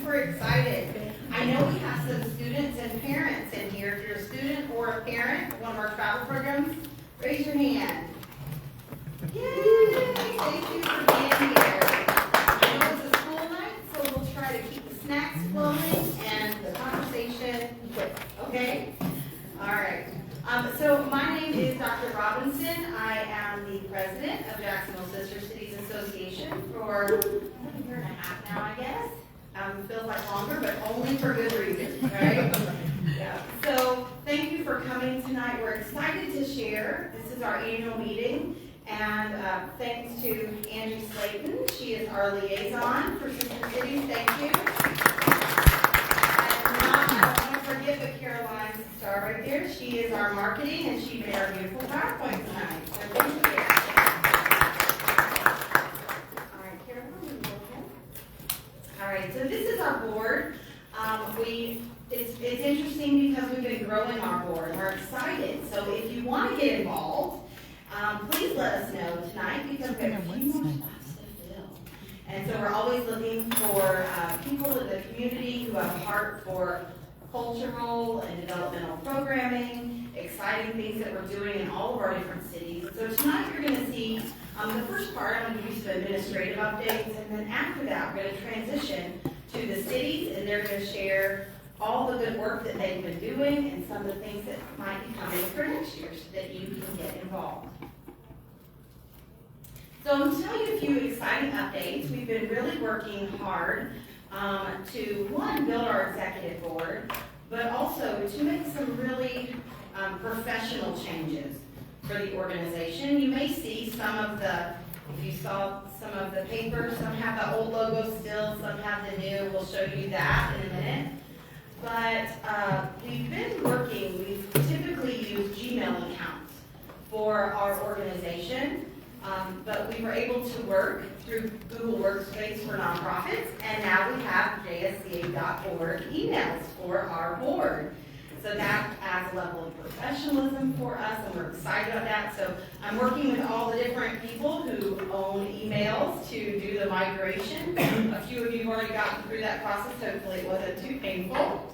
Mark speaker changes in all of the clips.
Speaker 1: super excited. I know we have some students and parents in here. If you're a student or a parent of one of our travel programs, raise your hand. Yay! Thank you for being here. I know it's a school night, so we'll try to keep the snacks flowing and the conversation quick, okay? All right. So my name is Dr. Robinson. I am the president of Jacksonville Sister Cities Association for a year and a half now, I guess. Feels like longer, but only for good reason, right? Yeah. So thank you for coming tonight. We're excited to share. This is our annual meeting, and thanks to Angie Slayton. She is our liaison for Sister Cities. Thank you. I don't want to forget but Caroline's star right there. She is our marketing, and she made our beautiful PowerPoint tonight. So thank you. All right, Caroline, go ahead. All right, so this is our board. It's interesting because we've been growing our board. We're excited. So if you want to get involved, please let us know tonight because we have a few more spots to fill. And so we're always looking for people in the community who have a heart for cultural and developmental programming, exciting things that we're doing in all of our different cities. So tonight you're going to see the first part. I'm going to give you some administrative updates, and then after that we're going to transition to the cities, and they're going to share all the good work that they've been doing and some of the things that might be coming for next year so that you can get involved. So I'm going to tell you a few exciting updates. We've been really working hard to, one, build our executive board, but also to make some really professional changes for the organization. You may see some of the, if you saw some of the papers, some have the old logo still, some have the new. We'll show you that in a minute. But we've been working, we've typically used Gmail accounts for our organization, but we were able to work through Google Workspace for nonprofits, and now we have jsca.org emails for our board. So that adds a level of professionalism for us, and we're excited about that. So I'm working with all the different people who own emails to do the migration. A few of you have already gotten through that process. Hopefully it wasn't too painful.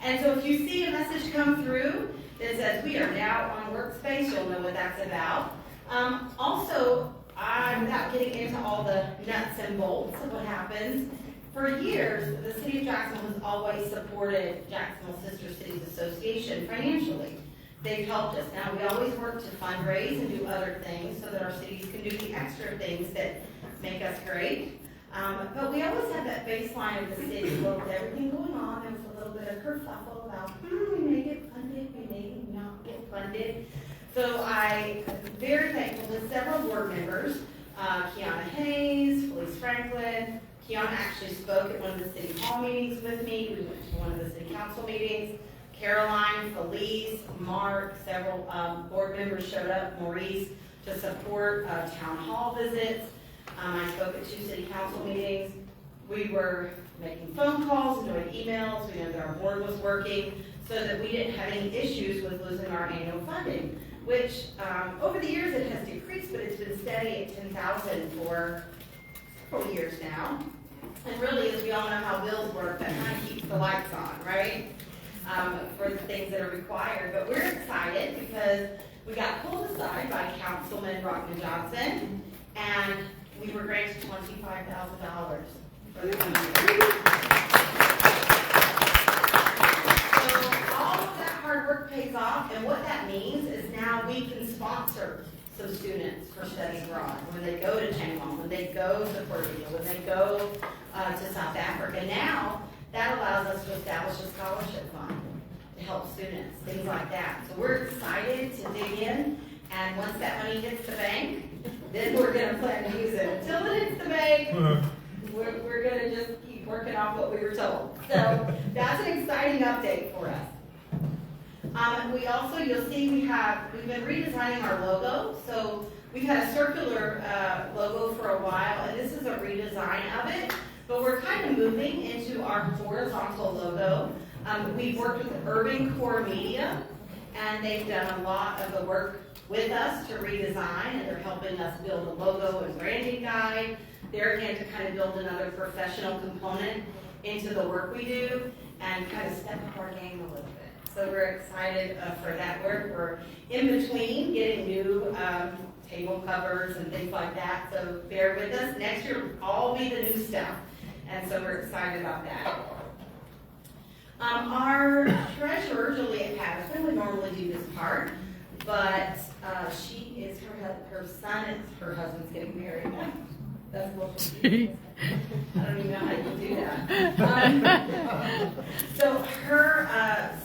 Speaker 1: And so if you see a message come through that says we are now on Workspace, you'll know what that's about. Also, without getting into all the nuts and bolts of what happens, for years, the City of Jacksonville has always supported Jacksonville Sister Cities Association financially. They've helped us. Now, we always work to fundraise and do other things so that our cities can do the extra things that make us great. But we always have that baseline of the city. Well, with everything going on, there was a little bit of kerfuffle about, we may get funded, we may not get funded. So I am very thankful to several board members, Kiana Hayes, Felice Franklin. Kiana actually spoke at one of the city hall meetings with me. We went to one of the city council meetings. Caroline, Felice, Mark, several board members showed up, Maurice, to support town hall visits. I spoke at 2 city council meetings. We were making phone calls and doing emails. We know that our board was working so that we didn't have any issues with losing our annual funding, which over the years it has decreased, but it's been steady at $10,000 for several years now. And really, as we all know how bills work, that kind of keeps the lights on, right? For the things that are required. But we're excited because we got pulled aside by Councilman Rockman Johnson, and we were granted $25,000 for the coming year. So all of that hard work pays off, and what that means is now we can sponsor some students for study abroad when they go to Changwon, when they go to Puerto Rico, when they go to South Africa. Now that allows us to establish a scholarship fund to help students, things like that. So we're excited to dig in, and once that money hits the bank, then we're going to plan to use it. Until it hits the bank, we're going to just keep working off what we were told. So that's an exciting update for us. We also, you'll see we've been redesigning our logo. So we've had a circular logo for a while, and this is a redesign of it. But we're kind of moving into our horizontal logo. We've worked with Urban Core Media, and they've done a lot of the work with us to redesign, and they're helping us build a logo and branding guide. there again to kind of build another professional component into the work we do and kind of step up our game a little bit. So we're excited for that work. We're in between getting new table covers and things like that, so bear with us. Next year will all be the new stuff, and so we're excited about that. Our treasurer, Juliet Patterson, would normally do this part, but she is her son is her husband's getting married. That's what she I don't even know how you do that. So her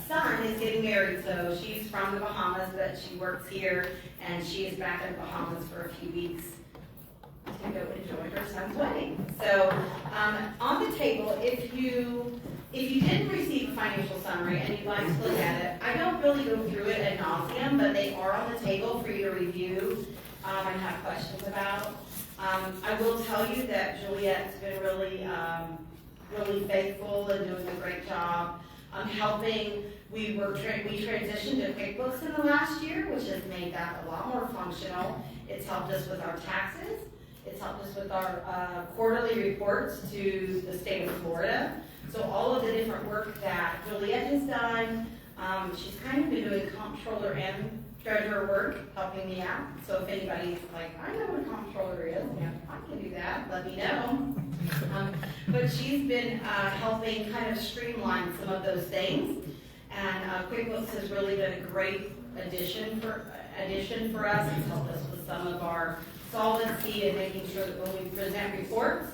Speaker 1: son is getting married, so she's from the Bahamas, but she works here, and she is back in the Bahamas for a few weeks to go enjoy her son's wedding. So on the table, if you didn't receive a financial summary and you'd like to look at it, I don't really go through it ad nauseum, but they are on the table for you to review and have questions about. I will tell you that Juliet's been really faithful and doing a great job helping. We transitioned to QuickBooks in the last year, which has made that a lot more functional. It's helped us with our taxes. It's helped us with our quarterly reports to the state of Florida. So all of the different work that Juliet has done, she's kind of been doing comptroller and treasurer work, helping me out. So if anybody's like, I know what a comptroller is, yeah, I can do that, let me know. But she's been helping kind of streamline some of those things. And QuickBooks has really been a great addition for us. It's helped us with some of our solvency and making sure that when we present reports,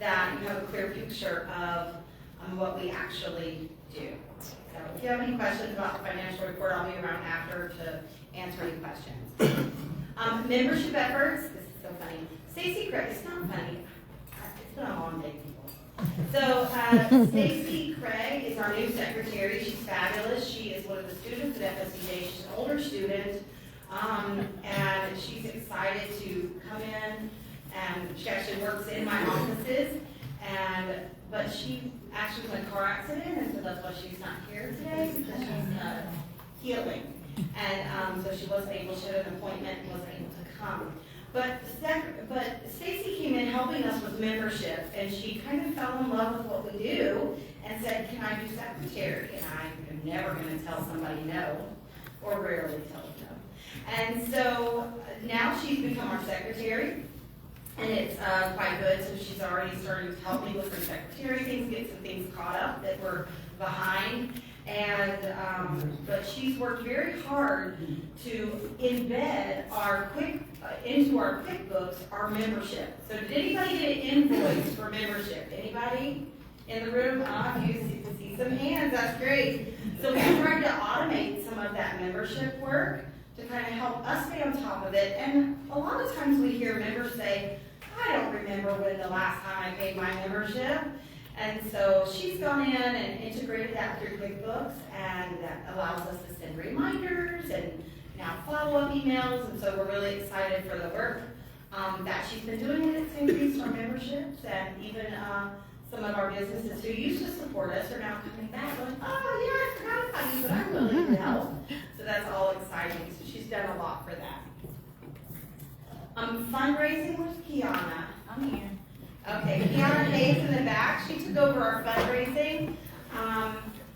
Speaker 1: that you have a clear picture of what we actually do. So if you have any questions about the financial report, I'll be around after to answer any questions. Membership efforts. This is so funny. Stacy Craig, it's not funny. It's been a long day, people. So Stacy Craig is our new secretary. She's fabulous. She is one of the students at FSCJ. She's an older student, and she's excited to come in. And she actually works in my offices, but she actually was in a car accident, and so that's why she's not here today, because she's healing. And so she wasn't able, she had an appointment and wasn't able to come. But Stacy came in helping us with membership, and she kind of fell in love with what we do and said, can I do secretary? And I am never going to tell somebody no, or rarely tell them no. And so now she's become our secretary. And it's quite good, so she's already starting to help me with her secretary things, get some things caught up that were behind. And but she's worked very hard to embed into our QuickBooks our membership. So did anybody get an invoice for membership? Anybody in the room? You can see some hands. That's great. So we're trying to automate some of that membership work to kind of help us stay on top of it. And a lot of times we hear members say, I don't remember when the last time I paid my membership. And so she's gone in and integrated that through QuickBooks, and that allows us to send reminders and now follow-up emails. And so we're really excited for the work that she's been doing, and it's increased our memberships, and even some of our businesses who used to support us are now coming back going, oh yeah, I forgot about you, but I'm willing to help. So that's all exciting. So she's done a lot for that. Fundraising with Kiana. I'm here. Okay, Kiana Hayes in the back. She took over our fundraising.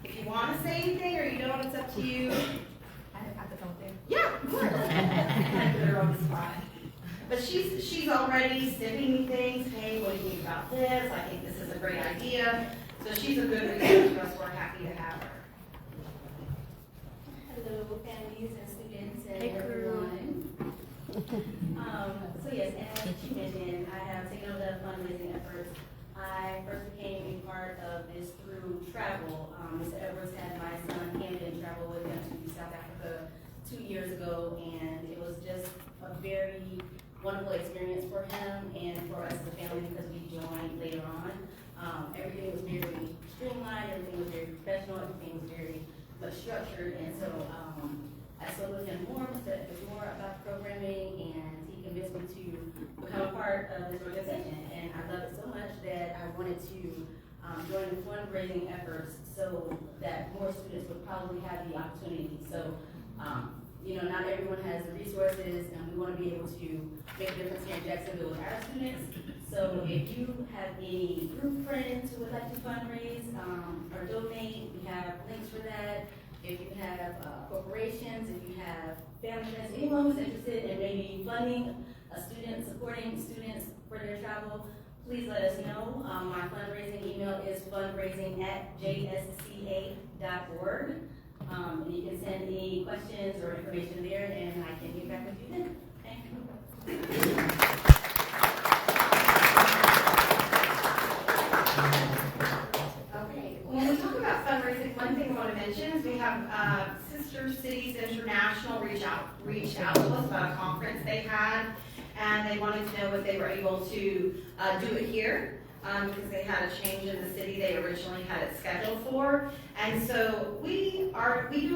Speaker 1: If you want to say anything or you don't, it's up to you.
Speaker 2: I have to come there.
Speaker 1: Yeah, of course. I put her on the spot. But she's already sending me things. Hey, what do you think about this? I think this is a great idea. So she's a good resource for us. We're happy to have her.
Speaker 2: Hello, families and students and everyone. So yes, as she mentioned, I have taken over the fundraising efforts. I first became a part of this through travel. Mr. Edwards had my son Camden travel with him to South Africa 2 years ago, and it was just a very wonderful experience for him and for us as a family because we joined later on. Everything was very streamlined, everything was very professional, everything was very much structured, and so I spoke with him more about programming, and he convinced me to become a part of this organization. And I love it so much that I wanted to join the fundraising efforts so that more students would probably have the opportunity. So, not everyone has the resources, and we want to be able to make a difference here in Jacksonville with our students. So if you have any group friends who would like to fundraise or donate, we have links for that. If you have corporations, if you have family friends, anyone who's interested in maybe funding a student, supporting students for their travel, please let us know. My fundraising email is fundraising@jsca.org. And you can send any questions or information there, and I can get back with you then. Thank you.
Speaker 1: Okay, when we talk about fundraising, one thing I want to mention is we have Sister Cities International reach out to us about a conference they had, and they wanted to know if they were able to do it here. Because they had a change in the city they originally had it scheduled for. And so we do our peace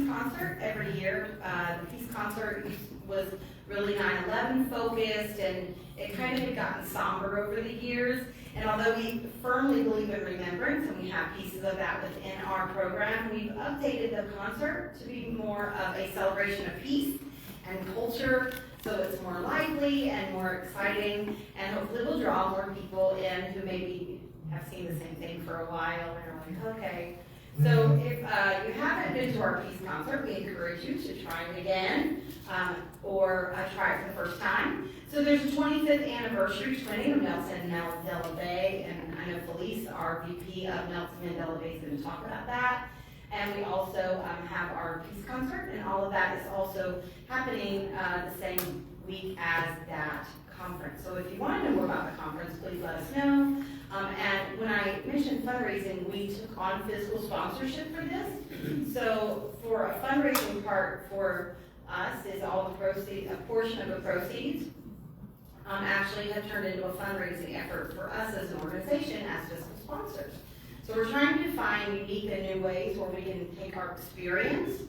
Speaker 1: concert every year. The peace concert was really 9/11 focused, and it kind of had gotten somber over the years. And although we firmly believe in remembrance, and we have pieces of that within our program, we've updated the concert to be more of a celebration of peace and culture, so it's more lively and more exciting, and hopefully will draw more people in who maybe have seen the same thing for a while and are like, okay. So if you haven't been to our peace concert, we encourage you to try it again, or try it for the first time. So there's a 25th anniversary twinning of Nelson Mandela Bay, and I know Felice, our VP of Nelson Mandela Bay, is going to talk about that. And we also have our peace concert, and all of that is also happening the same week as that conference. So if you want to know more about the conference, please let us know. And when I mentioned fundraising, we took on physical sponsorship for this. So for a fundraising part for us is all the proceeds, a portion of the proceeds actually have turned into a fundraising effort for us as an organization as fiscal sponsors. So we're trying to find unique and new ways where we can take our experience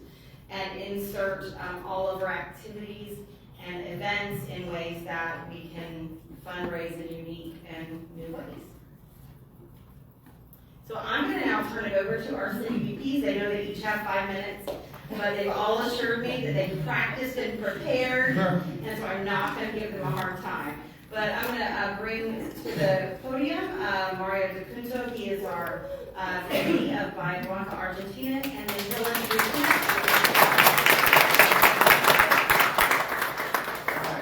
Speaker 1: and insert all of our activities and events in ways that we can fundraise in unique and new ways. So I'm going to now turn it over to our city VPs. I know they each have 5 minutes, but they've all assured me that they've practiced and prepared, and so I'm not going to give them a hard time. But I'm going to bring to the podium Mario DeCunto. He is our VP of Bahia Blanca, Argentina, and then he'll introduce himself.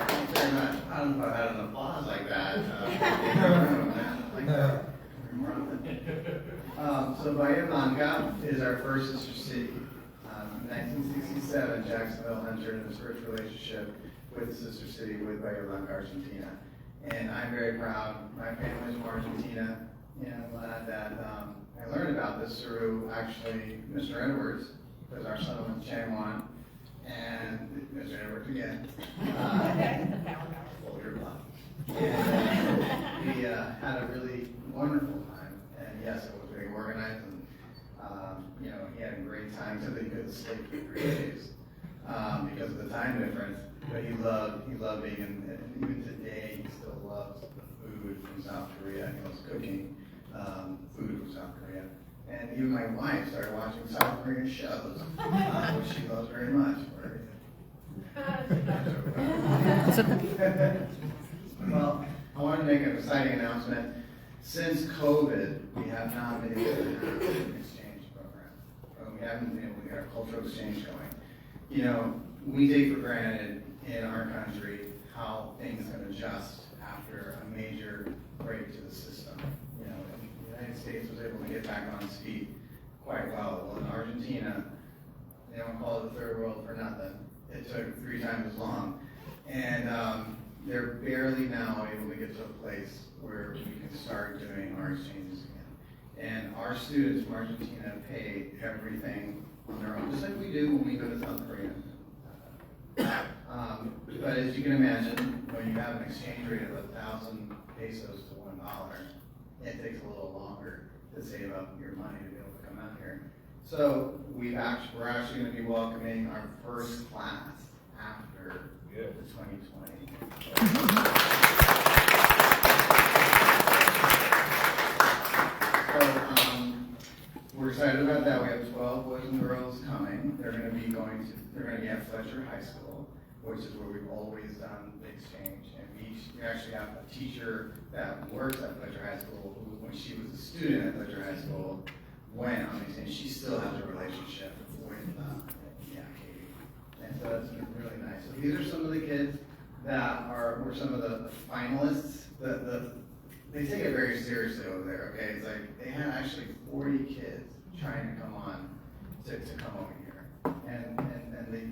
Speaker 3: Thanks very much. I don't know if I had an applause like that. So Bahia Blanca is our first sister city. In 1967, Jacksonville entered into its first relationship with the sister city with Bahia Blanca, Argentina. And I'm very proud. My family's from Argentina, and I'm glad that I learned about this through actually Mr. Edwards, because our son went to Changwon, and Mr. Edwards again. Hold your bluff. And we had a really wonderful time, and yes, it was very organized, and he had a great time till he couldn't sleep for 3 days because of the time difference. But he loved being in, and even today he still loves the food from South Korea. He loves cooking food from South Korea. And even my wife started watching South Korean shows, which she loves very much. Well, I wanted to make an exciting announcement. Since COVID, we have not been able to have an exchange program. We haven't been able to get our cultural exchange going. We take for granted in our country how things can adjust after a major break to the system. The United States was able to get back on its feet quite well. Well, in Argentina, they don't call it the third world for nothing. It took 3 times as long. And they're barely now able to get to a place where we can start doing our exchanges again. And our students from Argentina pay everything on their own, just like we do when we go to South Korea. But as you can imagine, when you have an exchange rate of 1,000 pesos to $1, it takes a little longer to save up your money to be able to come out here. So we're actually going to be welcoming our first class after the 2020. So we're excited about that. We have 12 boys and girls coming. They're going to be at Fletcher High School. which is where we've always done the exchange. And we actually have a teacher that works at Fletcher High School who, when she was a student at Fletcher High School, went on these, and she still has a relationship with Katie. And so that's been really nice. So these are some of the kids that were some of the finalists. They take it very seriously over there, okay? It's like they had actually 40 kids trying to come on to come over here. And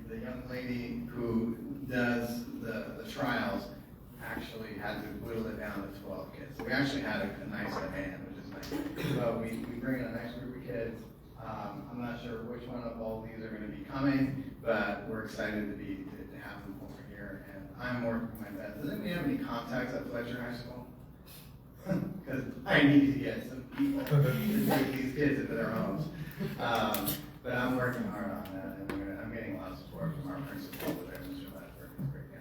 Speaker 3: the young lady who does the trials actually had to whittle it down to 12 kids. So we actually had a nice demand, which is nice. So we bring in a nice group of kids. I'm not sure which one of all these are going to be coming, but we're excited to have them over here. And I'm working my best. Does anybody have any contacts at Fletcher High School? Because I need to get some people to take these kids into their homes. But I'm working hard on that, and I'm getting a lot of support from our principal over there, Mr. Ledford. He's a great guy.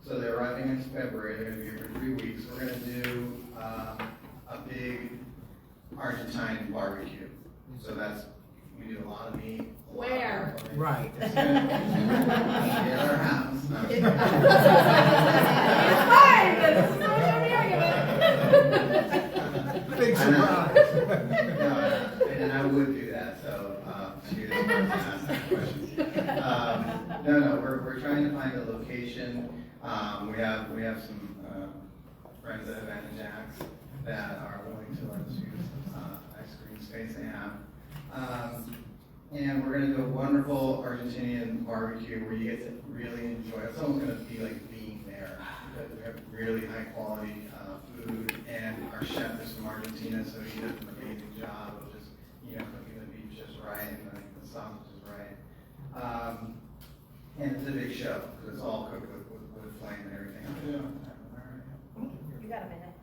Speaker 3: So they're arriving in February. They're going to be here for 3 weeks. We're going to do a big Argentine barbecue. So we do a lot of meat.
Speaker 2: Where?
Speaker 4: Right.
Speaker 3: It's going to be at our house. No.
Speaker 2: It's fine, but this is not what I'm hearing about.
Speaker 4: Big surprise.
Speaker 3: And I would do that, so she is the person to ask that question. No, we're trying to find a location. We have some friends at Van and Jack's that are willing to let us use ice cream space they have. And we're going to do a wonderful Argentinian barbecue where you get to really enjoy it. It's almost going to be like being there, because we have really high quality food, and our chef is from Argentina, so he does an amazing job of just, cooking the beef just right, and the sausage is right. And it's a big show, because it's all cooked with flame and everything.
Speaker 2: You got a minute.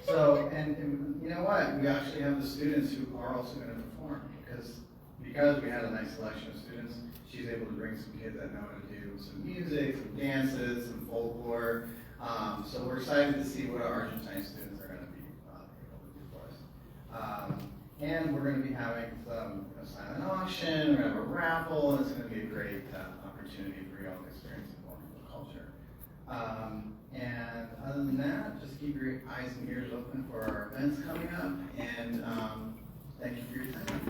Speaker 3: So, and you know what? We actually have the students who are also going to perform, because we had a nice selection of students. She's able to bring some kids that know how to do some music, some dances, some folklore. So we're excited to see what our Argentine students are going to be able to do for us. And we're going to be having some silent auction. We're going to have a raffle. And it's going to be a great opportunity for y'all to experience more culture. And other than that, just keep your eyes and ears open for our events coming up. And thank you for your time.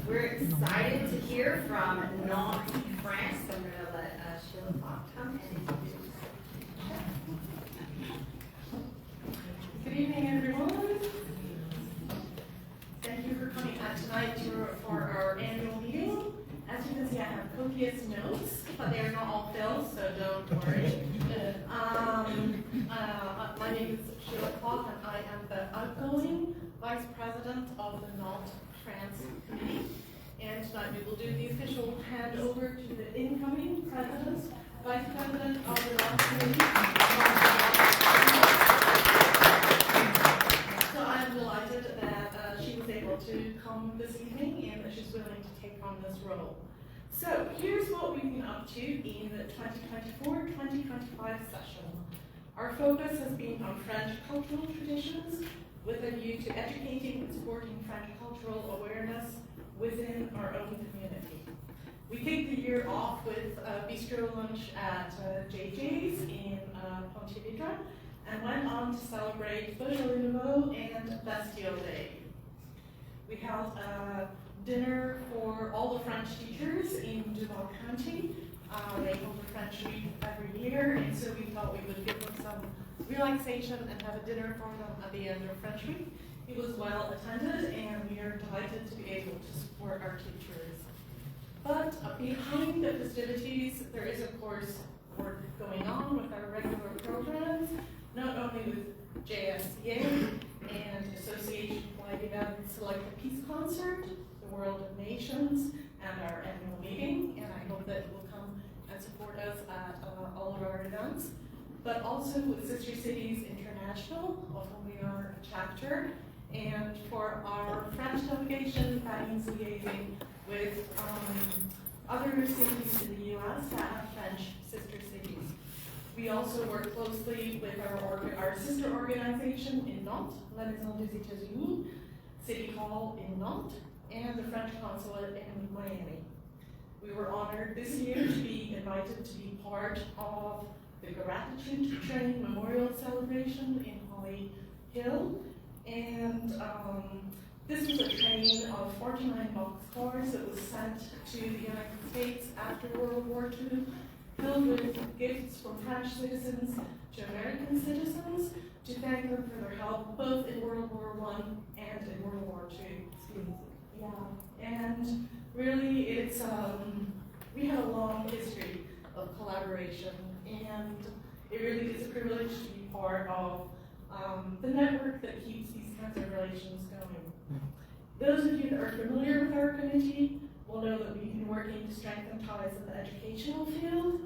Speaker 1: We're excited to hear from Nantes, France. So I'm going to let Sheila Fox come and introduce.
Speaker 5: Good evening, everyone. Thank you for coming out tonight for our annual meeting. As you can see, I have copious notes, but they are not all filled, so don't worry. My name is Sheila Fox, and I am the outgoing Vice President of the Nantes France Committee. And tonight we will do the official handover to the incoming President, Vice President of the Nantes Committee. So I am delighted that she was able to come this evening and that she's willing to take on this role. So here's what we've been up to in the 2024-2025 session. Our focus has been on French cultural traditions with a view to educating and supporting French cultural awareness within our own community. We kicked the year off with a bistro lunch at JJ's in Pontevedra and went on to celebrate Beaujolais Nouveau and Bastille Day. We held a dinner for all the French teachers in Duval County. They hold a French week every year, and so we thought we would give them some relaxation and have a dinner for them at the end of French week. It was well attended, and we are delighted to be able to support our teachers. But behind the festivities, there is, of course, work going on with our regular programs, not only with JSCA and association-wide events like the Peace Concert, the World of Nations, and our annual meeting, and I hope that you will come and support us at all of our events, but also with Sister Cities International, of whom we are a chapter, and for our French delegation, that means liaising with other cities in the U.S. that have French sister cities. We also work closely with our sister organization in Nantes, La Maison des États-Unis, City Hall in Nantes, and the French Consulate in Miami. We were honored this year to be invited to be part of the Gratitude Train Memorial Celebration in Holly Hill. And this was a train of 49 boxcars that was sent to the United States after World War II, filled with gifts from French citizens to American citizens to thank them for their help both in World War I and in World War II. Yeah, and really it's, we have a long history of collaboration, and it really is a privilege to be part of the network that keeps these kinds of relations going. Those of you that are familiar with our committee will know that we've been working to strengthen ties in the educational field.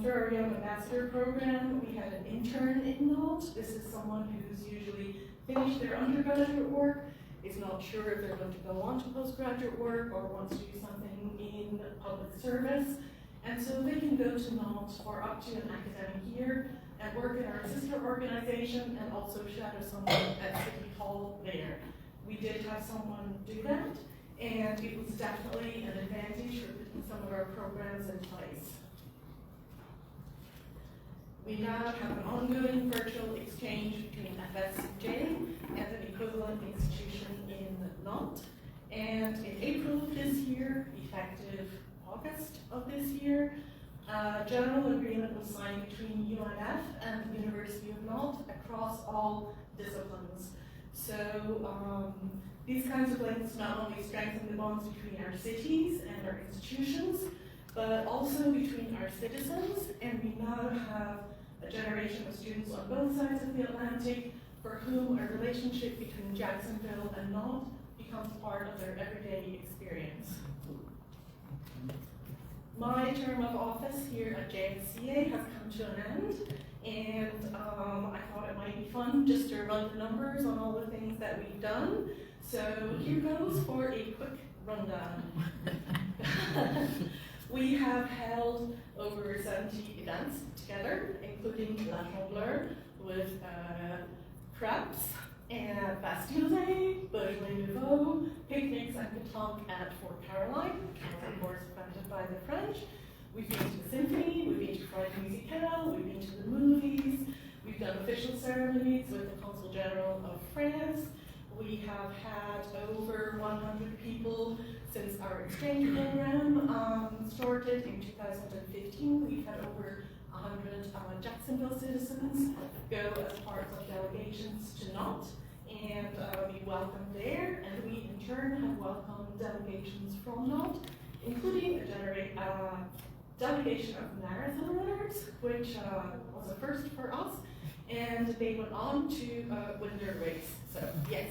Speaker 5: Through our Young Ambassador program, we had an intern in Nantes. This is someone who's usually finished their undergraduate work, is not sure if they're going to go on to postgraduate work or wants to do something in public service. And so they can go to Nantes for up to an academic year and work in our sister organization and also shadow someone at City Hall there. We did have someone do that, and it was definitely an advantage for putting some of our programs in place. We now have an ongoing virtual exchange between FSJ and an equivalent institution in Nantes. And in April of this year, effective August of this year, a general agreement was signed between UNF and the University of Nantes across all disciplines. So these kinds of links not only strengthen the bonds between our cities and our institutions, but also between our citizens, and we now have a generation of students on both sides of the Atlantic for whom a relationship between Jacksonville and Nantes becomes part of their everyday experience. My term of office here at JSCA has come to an end, and I thought it might be fun just to run the numbers on all the things that we've done. So here goes for a quick rundown. We have held over 70 events together, including La Jongleur with crêpes and Bastille Day, Beaujolais Nouveau, picnics and pétanque at Fort Caroline, which was of course funded by the French. We've been to the symphony, we've been to Friday Musicale, we've been to the movies, we've done official ceremonies with the Consul General of France. We have had over 100 people since our exchange program started in 2015. We've had over 100 Jacksonville citizens go as part of delegations to Nantes and be welcomed there. And we in turn have welcomed delegations from Nantes, including a delegation of marathon runners, which was a first for us. And they went on to win their race. So yes,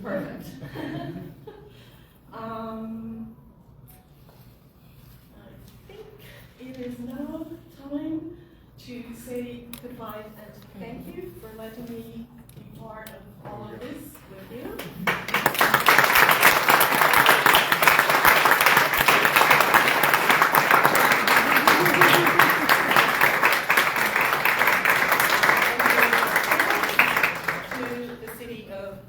Speaker 5: perfect. I think it is now time to say goodbye and thank you for letting me be part of all of this with you.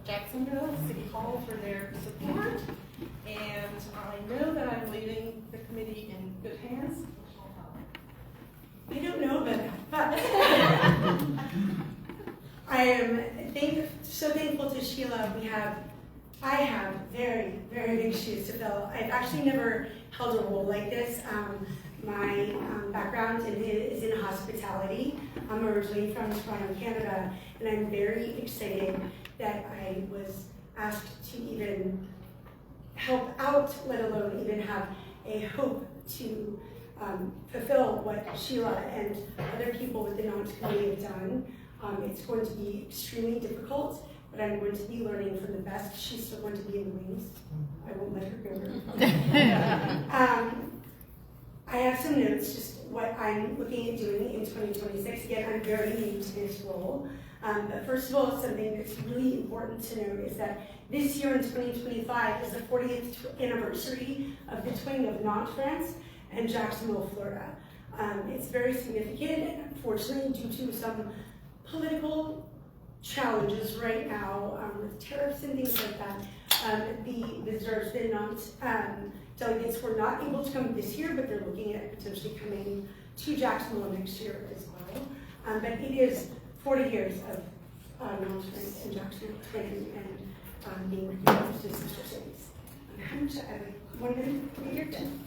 Speaker 5: Jacksonville, City Hall for their support, and I know that I'm leaving the committee in good hands.
Speaker 4: I don't know about that, but I am so thankful to Sheila. I have very, very big shoes to fill. I've actually never held a role like this. My background is in hospitality. I'm originally from Toronto, Canada, and I'm very excited that I was asked to even help out, let alone even have a hope to fulfill what Sheila and other people with the Nantes committee have done. It's going to be extremely difficult, but I'm going to be learning from the best. She's still going to be in the wings. I won't let her go. I have some notes, just what I'm looking at doing in 2026. Again, I'm very new to this role. But first of all, something that's really important to note is that this year in 2025 is the 40th anniversary of the twinning of Nantes, France and Jacksonville, Florida. It's very significant, and unfortunately, due to some political challenges right now with tariffs and things like that, the visitors, delegates were not able to come this year, but they're looking at potentially coming to Jacksonville next year as well. But it is 40 years of non-friends in Jacksonville, planning and being recognized as sister cities. How much I have 1 minute? You're done.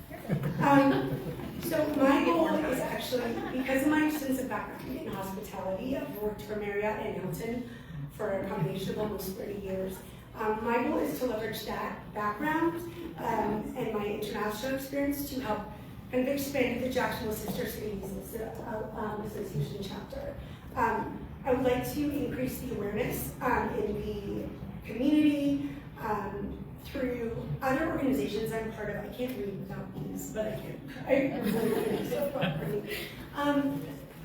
Speaker 4: So my goal is actually, because of my extensive background in hospitality, I've worked for Marriott and Hilton for a combination of almost 30 years. My goal is to leverage that background and my international experience to help kind of expand the Jacksonville Sister Cities Association chapter. I would like to increase the awareness in the community through other organizations I'm part of. I can't read without these, but I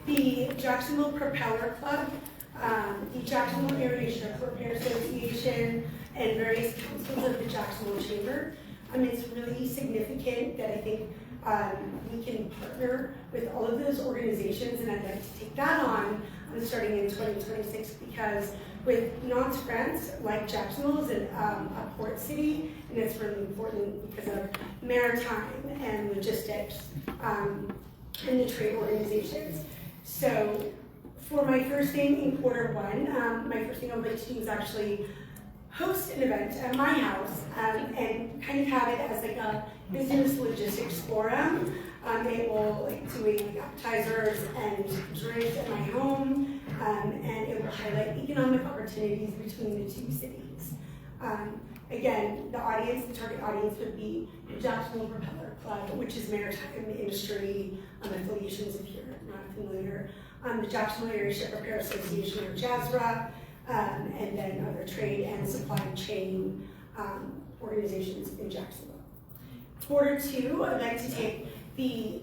Speaker 4: the Jacksonville Propeller Club, the Jacksonville Area Ship Repair Association, and various councils of the Jacksonville Chamber. It's really significant that I think we can partner with all of those organizations, and I'd like to take that on starting in 2026, because with non-France, like Jacksonville is a port city, and it's really important because of maritime and logistics and the trade organizations. So for my first thing in Q1, my first thing I would like to do is actually host an event at my house and kind of have it as like a business logistics forum. They will doing appetizers and drinks at my home, and it will highlight economic opportunities between the two cities. Again, the target audience would be the Jacksonville Propeller Club, which is maritime industry affiliations if you're not familiar. The Jacksonville Area Ship Repair Association, or JASRA, and then other trade and supply chain organizations in Jacksonville. Q2, I'd like to take the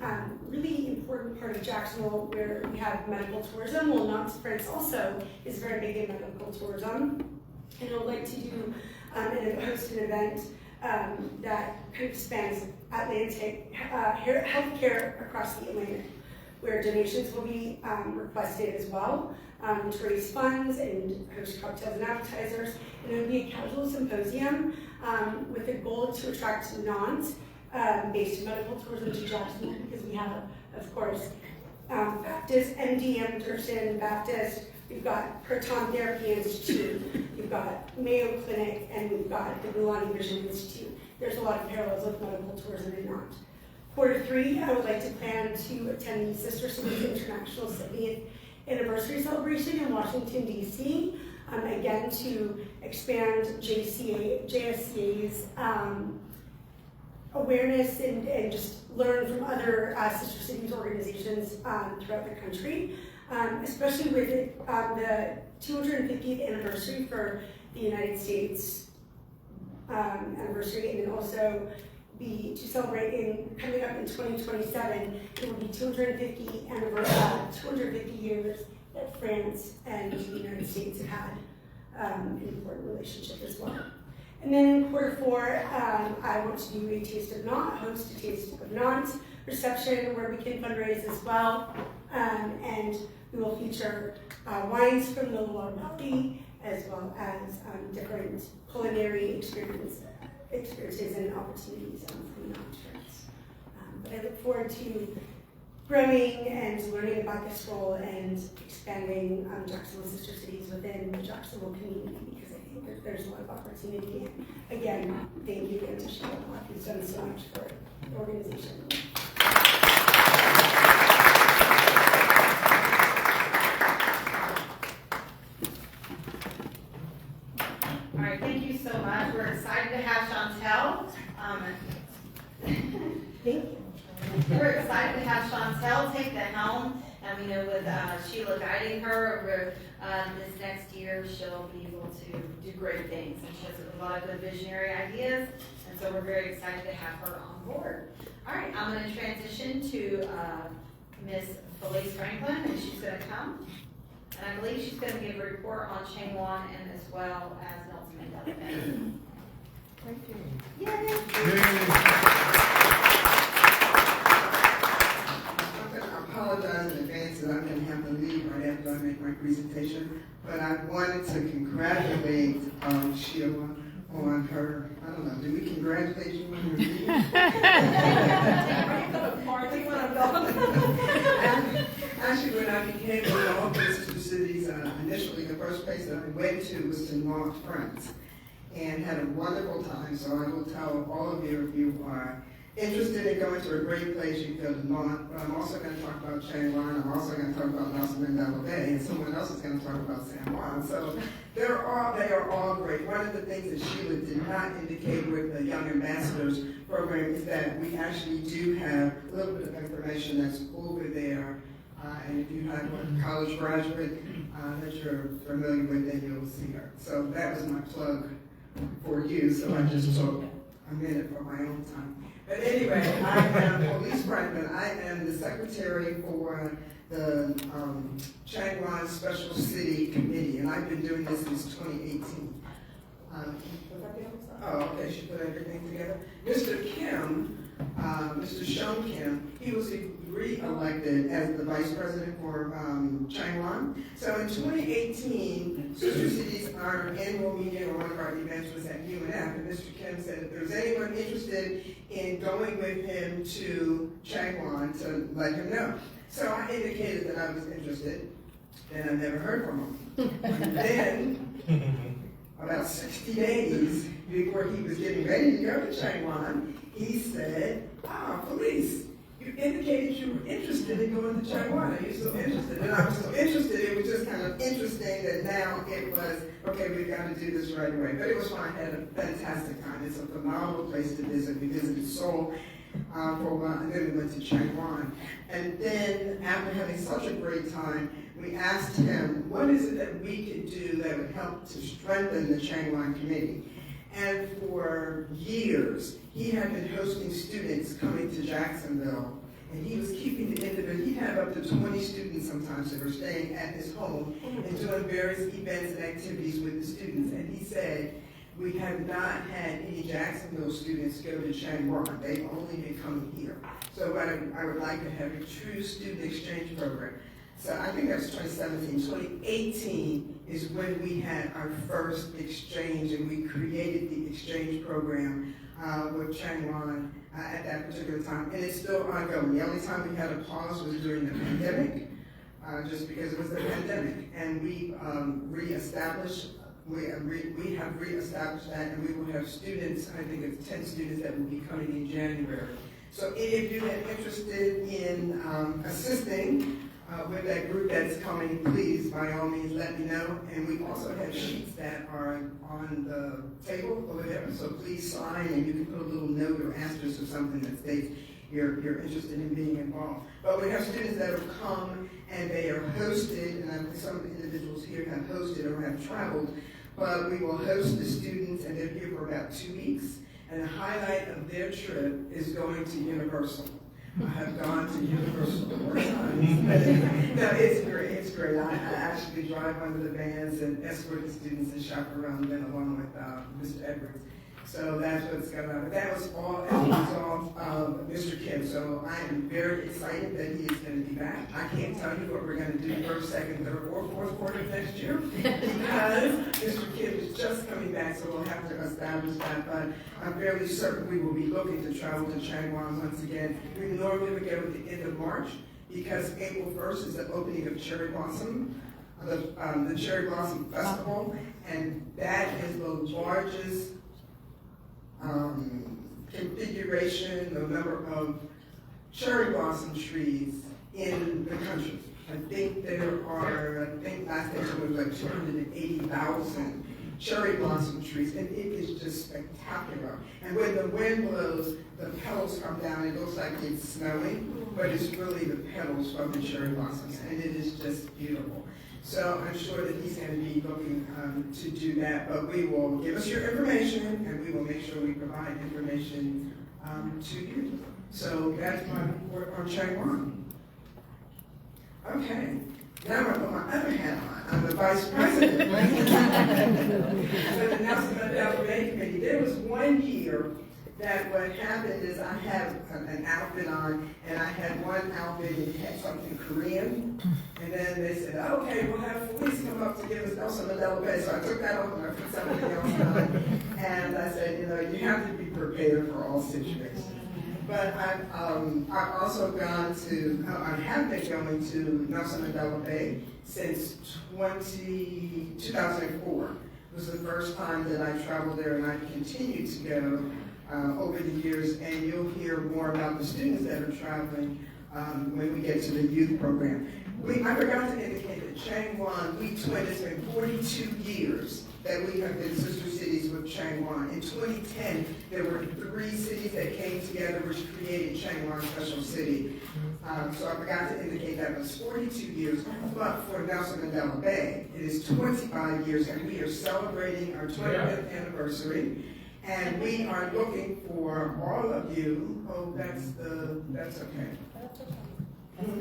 Speaker 4: really important part of Jacksonville where we have medical tourism. Well, non-France also is very big in medical tourism. And I'd like to do and host an event that kind of spans Atlantic healthcare across the Atlantic, where donations will be requested as well to raise funds and host cocktails and appetizers. And it will be a casual symposium with a goal to attract based medical tourism to Jacksonville, because we have, of course, Baptist, MD Anderson Baptist, we've got Proton Therapy Institute, we've got Mayo Clinic, and we've got the Milani Vision Institute. There's a lot of parallels with medical tourism and not. Q3, I would like to plan to attend the Sister Cities International 70th Anniversary Celebration in Washington, D.C., again to expand JSCA's awareness and just learn from other sister cities organizations throughout the country, especially with the 250th anniversary for the United States anniversary, and then also to celebrate coming up in 2027, it will be 250 years that France and the United States have had an important relationship as well. And then in Q4, I want to do a host a Taste of Nantes reception where we can fundraise as well. And we will feature wines from the Loire Valley, as well as different culinary experiences and opportunities from non-France. But I look forward to growing and learning about this role and expanding Jacksonville Sister Cities within the Jacksonville community, because I think that there's a lot of opportunity. And again, thank you again to Sheila, who's done so much for the organization.
Speaker 1: All right, thank you so much. We're excited to have Chantel.
Speaker 4: Thank you.
Speaker 1: We're excited to have Chantel take the helm, and we know with Sheila guiding her over this next year, she'll be able to do great things. And she has a lot of good visionary ideas, and so we're very excited to have her on board. All right, I'm going to transition to Miss Felice Franklin, and she's going to come. And I believe she's going to give a report on Changwon and as well as Nelson Mandela Bay.
Speaker 5: Thank you.
Speaker 1: Yay!
Speaker 6: I'm congratulate you on your meeting.
Speaker 5: Party when I'm gone.
Speaker 6: Actually, when I became involved in these two cities, initially the first place that I went to was to North France and had a wonderful time. So I will tell all of you, if you are interested in going to a great place, you go to North. But I'm also going to talk about Chiang-Mai. I'm also going to talk about Nelson Mandela Bay, and someone else is going to talk about San Juan. So they are all great. One of the things that Sheila did not indicate with the Young Ambassadors program is that we actually do have a little bit of information that's over there. And if you have a college graduate that you're familiar with, then you'll see her. So that was my plug for you. So I just took a minute for my own time. But anyway, I am Police Franklin. I am the secretary for the Chiang-Mai Special City Committee, and I've been doing this since 2018. Oh, okay, she put everything together. Mr. Kim, Mr. Sean Kim, he was re-elected as the vice president for Chiang-Mai. So in 2018, Sister Cities, our annual meeting or one of our events was at UNF, and Mr. Kim said if there's anyone interested in going with him to Chiang-Mai to let him know. So I indicated that I was interested, and I never heard from him. And then, about 60 days before he was getting ready to go to Chiang-Mai, he said, police, you indicated you were interested in going to Chiang-Mai. Are you still interested? And I was so interested, it was just kind of interesting that now it was, okay, we've got to do this right away. But it was fun. I had a fantastic time. It's a phenomenal place to visit. We visited Seoul for a while, and then we went to Chiang-Mai. And then, after having such a great time, we asked him, what is it that we could do that would help to strengthen the Chiang-Mai committee? And for years, he had been hosting students coming to Jacksonville, and he was keeping the individual. He'd have up to 20 students sometimes that were staying at his home and doing various events and activities with the students. And he said, we have not had any Jacksonville students go to Chiang-Mai. They've only been coming here. So I would like to have a true student exchange program. So I think that was 2017. 2018 is when we had our first exchange, and we created the exchange program with Chiang-Mai at that particular time. And it's still ongoing. The only time we had a pause was during the pandemic, just because it was the pandemic. And we reestablished, we have reestablished that, and we will have students, I think it's 10 students that will be coming in January. So any of you that are interested in assisting with that group that's coming, please, by all means, let me know. And we also have sheets that are on the table over there, so please sign, and you can put a little note or asterisk or something that states you're interested in being involved. But we have students that have come, and they are hosted, and some individuals here have hosted or have traveled, but we will host the students, and they're here for about 2 weeks, and the highlight of their trip is going to Universal. I have gone to Universal 4 times. No, it's great. It's great. I actually drive under the vans and escort the students and shop around them along with Mr. Edwards. So that's what's going on. But that was all as a result of Mr. Kim. So I am very excited that he is going to be back. I can't tell you what we're going to do first, second, third, or fourth quarter of next year because Mr. Kim is just coming back, so we'll have to establish that. But I'm fairly certain we will be looking to travel to Chiang-Mai once again. We normally would go at the end of March because April 1st is the opening of Cherry Blossom, the Cherry Blossom Festival, and that is the largest configuration, the number of cherry blossom trees in the country. I think last time it was like 280,000 cherry blossom trees, and it is just spectacular. And when the wind blows, the petals come down. It looks like it's snowing, but it's really the petals from the cherry blossoms, and it is just beautiful. So I'm sure that he's going to be looking to do that, but we will give us your information, and we will make sure we provide information to you. So that's my report on Chiang-Mai. Okay, now I'm going to put my other hat on. I'm the vice president. So the Nelson Mandela Bay Committee, there was one year that what happened is I had an outfit on, and I had one outfit and it had something Korean, and then they said, okay, we'll have police come up to give us Nelson Mandela Bay, so I took that off and I put something else on, and I said, you have to be prepared for all situations. But I've also gone to, I have been going to Nelson Mandela Bay since 2004. It was the first time that I traveled there, and I've continued to go over the years, and you'll hear more about the students that are traveling when we get to the youth program. I forgot to indicate that Changwon, we twin, it's been 42 years that we have been sister cities with Changwon. In 2010, there were 3 cities that came together which created Changwon Special City. So I forgot to indicate that it was 42 years, but for Nelson Mandela Bay, it is 25 years, and we are celebrating our 25th anniversary. And we are looking for all of you. Oh, that's okay.
Speaker 7: That's the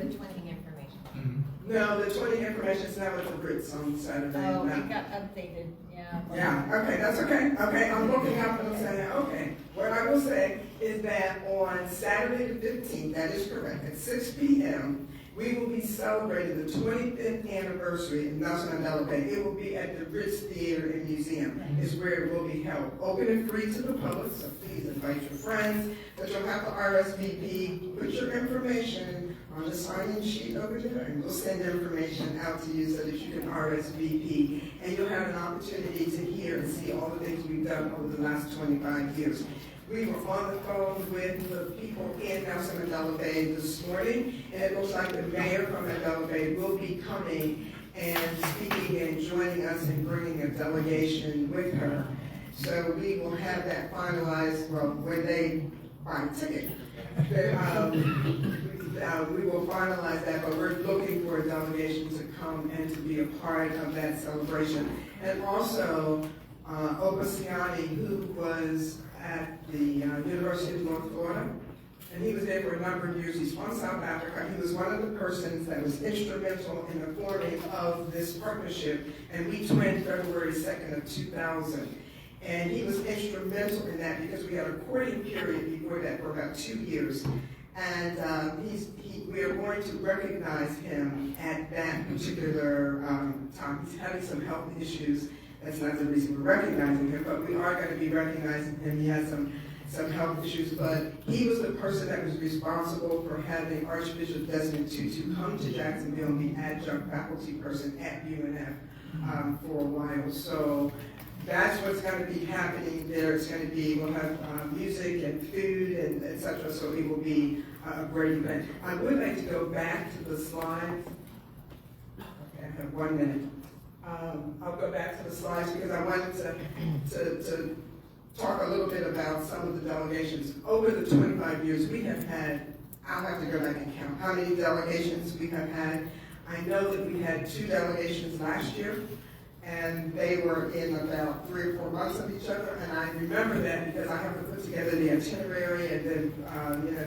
Speaker 7: twinning information.
Speaker 6: No, the 20 information is not with the Brits on Saturday.
Speaker 7: Oh,
Speaker 6: No.
Speaker 7: it got updated, yeah.
Speaker 6: Yeah, okay, that's okay. Okay, I'm looking up and I'm saying, okay. What I will say is that on Saturday the 15th, that is correct, at 6 p.m., we will be celebrating the 25th anniversary of Nelson Mandela Bay. It will be at the Ritz Theater and Museum, is where it will be held. Open and free to the public, so please invite your friends, but you'll have to RSVP, put your information on the sign-in sheet over there, and we'll send the information out to you so that you can RSVP, and you'll have an opportunity to hear and see all the things we've done over the last 25 years. We were on the phone with the people in Nelson Mandela Bay this morning, and it looks like the mayor from Mandela Bay will be coming and speaking and joining us and bringing a delegation with her. So we will have that finalized, well, when they buy a ticket. We will finalize that, but we're looking for a delegation to come and to be a part of that celebration. And also, Obasiani, who was at the University of North Florida, and he was there for a number of years. He's from South Africa. He was one of the persons that was instrumental in the forming of this partnership, and we twinned February 2nd of 2000. And he was instrumental in that because we had a courting period before that for about 2 years. And we are going to recognize him at that particular time. He's having some health issues. That's not the reason we're recognizing him, but we are going to be recognizing him. He has some health issues, but he was the person that was responsible for having Archbishop Desmond Tutu come to Jacksonville and be adjunct faculty person at UNF for a while. So that's what's going to be happening there. It's going to be, we'll have music and food and et cetera, so it will be a great event. I would like to go back to the slides. Okay, I have 1 minute. I'll go back to the slides because I wanted to talk a little bit about some of the delegations. Over the 25 years we have had, I'll have to go back and count how many delegations we have had. I know that we had 2 delegations last year, and they were in about 3 or 4 months of each other, and I remember that because I have to put together the itinerary and then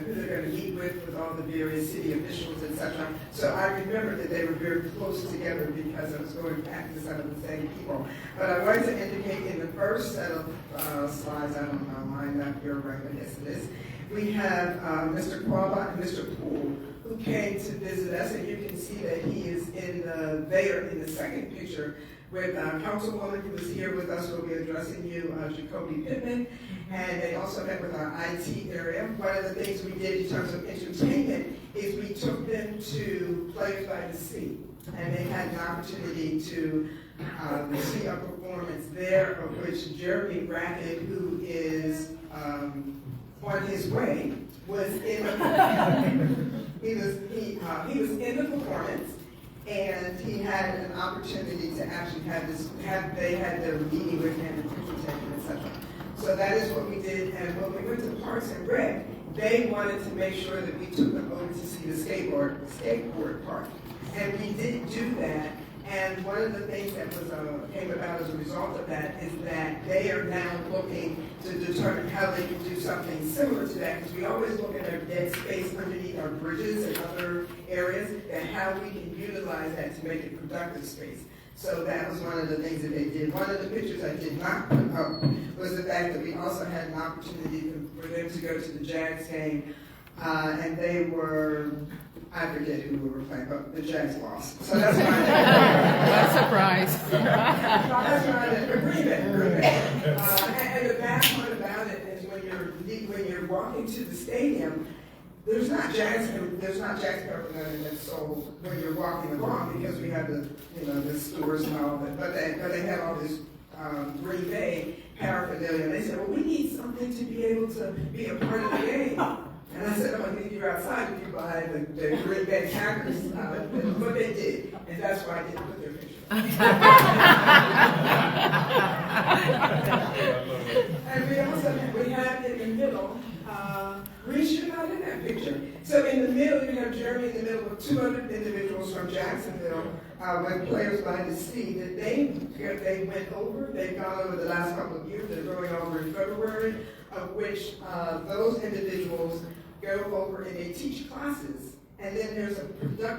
Speaker 6: who they're going to meet with all the various city officials, etc. So I remember that they were very close together because I was going back to some of the same people. But I wanted to indicate in the first set of slides, I don't know, mine not here right, but yes it is, we have Mr. Kwaba and Mr. Poole, who came to visit us, and you can see that he is there in the second picture with Councilwoman who was here with us, will be addressing you, Jacoby Pittman, and they also met with our IT area. One of the things we did in terms of entertainment is we took them to Players by the Sea, and they had an opportunity to see a performance there, of which Jeremy Brackett, who is on his way, was in the he was in the performance. And he had an opportunity to actually they had their meeting with him and picture taken, etc. So that is what we did. And when we went to Parks and Rec, they wanted to make sure that we took them over to see the skateboard park. And we did do that. And one of the things that came about as a result of that is that they are now looking to determine how they can do something similar to that, because we always look at our dead space underneath our bridges and other areas, and how we can utilize that to make it productive space. So that was one of the things that they did. One of the pictures I did not put up was the fact that we also had an opportunity for them to go to the Jags game, and they were, I forget who we were playing, but the Jags lost. So that's why.
Speaker 8: What a surprise.
Speaker 6: That's why. Green Bay. And the bad part about it is when you're walking to the stadium, there's not Jags paraphernalia that's sold when you're walking along, because we have the stores and all that, but they have all this Green Bay paraphernalia. And they said, well, we need something to be able to be a part of the game. And I said, oh, if you're outside, if you buy the Green Bay Packers, but they did, and that's why I didn't put their picture. And we have in the middle, Reese, you're not in that picture. So in the middle, you have Jeremy in the middle with 2 other individuals from Jacksonville, when players wanted to see that they've gone over the last couple of years. They're going over in February, of which those individuals go over and they teach classes. And then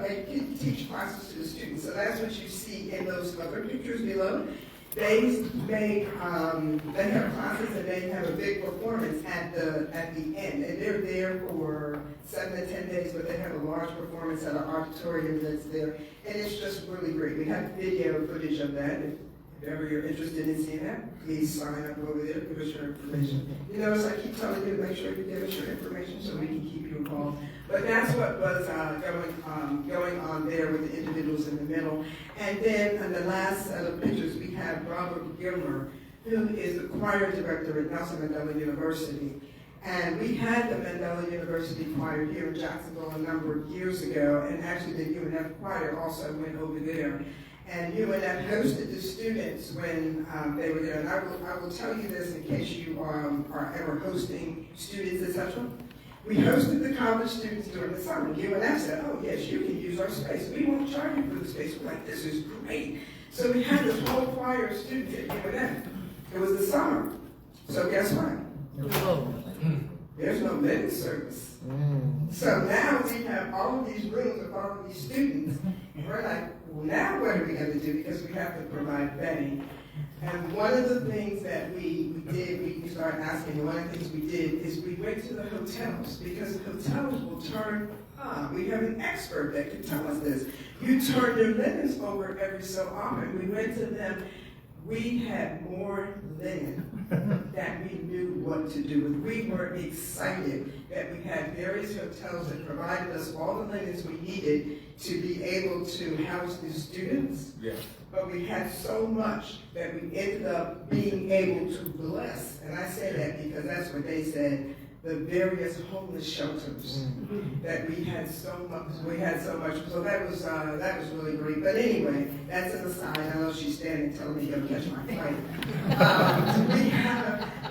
Speaker 6: they teach classes to the students. So that's what you see in those other pictures below. They have classes and they have a big performance at the end. And they're there for 7 to 10 days, but they have a large performance at an auditorium that's there. And it's just really great. We have video footage of that. If ever you're interested in seeing that, please sign up over there, give us your information. You notice I keep telling you to make sure you give us your information so we can keep you involved. But that's what was going on there with the individuals in the middle. And then in the last set of pictures, we have Robert Gilmer, who is the choir director at Nelson Mandela University. And we had the Mandela University choir here in Jacksonville a number of years ago, and actually the UNF choir also went over there. And UNF hosted the students when they were there. And I will tell you this in case you are ever hosting students, etc. We hosted the college students during the summer. UNF said, oh yes, you can use our space. We won't charge you for the space. We're like, this is great. So we had this whole choir of students at UNF. It was the summer. So guess what? There's no men's service. So now we have all of these rooms with all of these students. And we're like, well, now what are we going to do? Because we have to provide bedding. And one of the things that we did, we started asking, one of the things we did is we went to the hotels, because hotels will turn, we have an expert that can tell us this. You turn your linens over every so often. We went to them. We had more linen than we knew what to do with. We were excited that we had various hotels that provided us all the linens we needed to be able to house the students. Yeah. But we had so much that we ended up being able to bless. And I say that because that's what they said, the various homeless shelters that we had so much. So that was really great. But anyway, that's an aside. I know she's standing telling me to go catch my flight.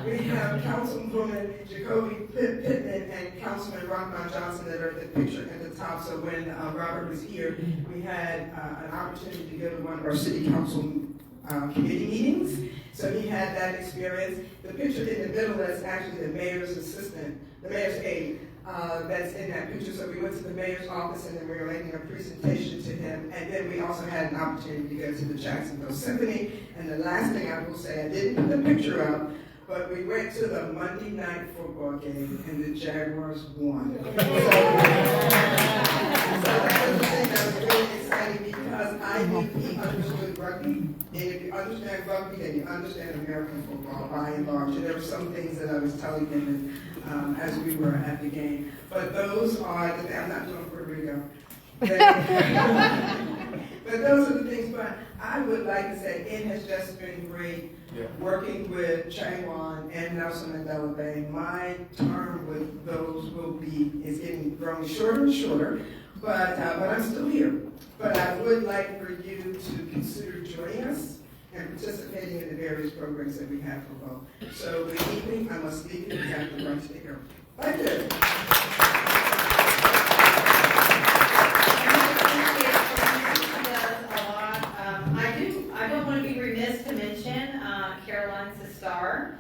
Speaker 6: We have Councilwoman Jacoby Pittman and Councilman Rockmont Johnson that are at the picture at the top. So when Robert was here, we had an opportunity to go to one of our city council committee meetings. So he had that experience. The picture in the middle, that's actually the mayor's assistant, the mayor's aide, that's in that picture. So we went to the mayor's office and then we were making a presentation to him. And then we also had an opportunity to go to the Jacksonville Symphony. And the last thing I will say, I didn't put the picture up, but we went to the Monday night football game and the Jaguars won. So that was the thing that was really exciting because I knew he understood rugby. And if you understand rugby, then you understand American football by and large. And there were some things that I was telling him as we were at the game. But those are I'm not doing Puerto Rico. But those are the things. But I would like to say it has just been great working with Changwon and Nelson Mandela Bay. My term with those is getting growing shorter and shorter. But I'm still here. But I would like for you to consider joining us and participating in the various programs that we have for both. So good evening. I must leave you because I have to run to the airport. Thank you.
Speaker 1: I don't want to be remiss to mention Caroline Sestar.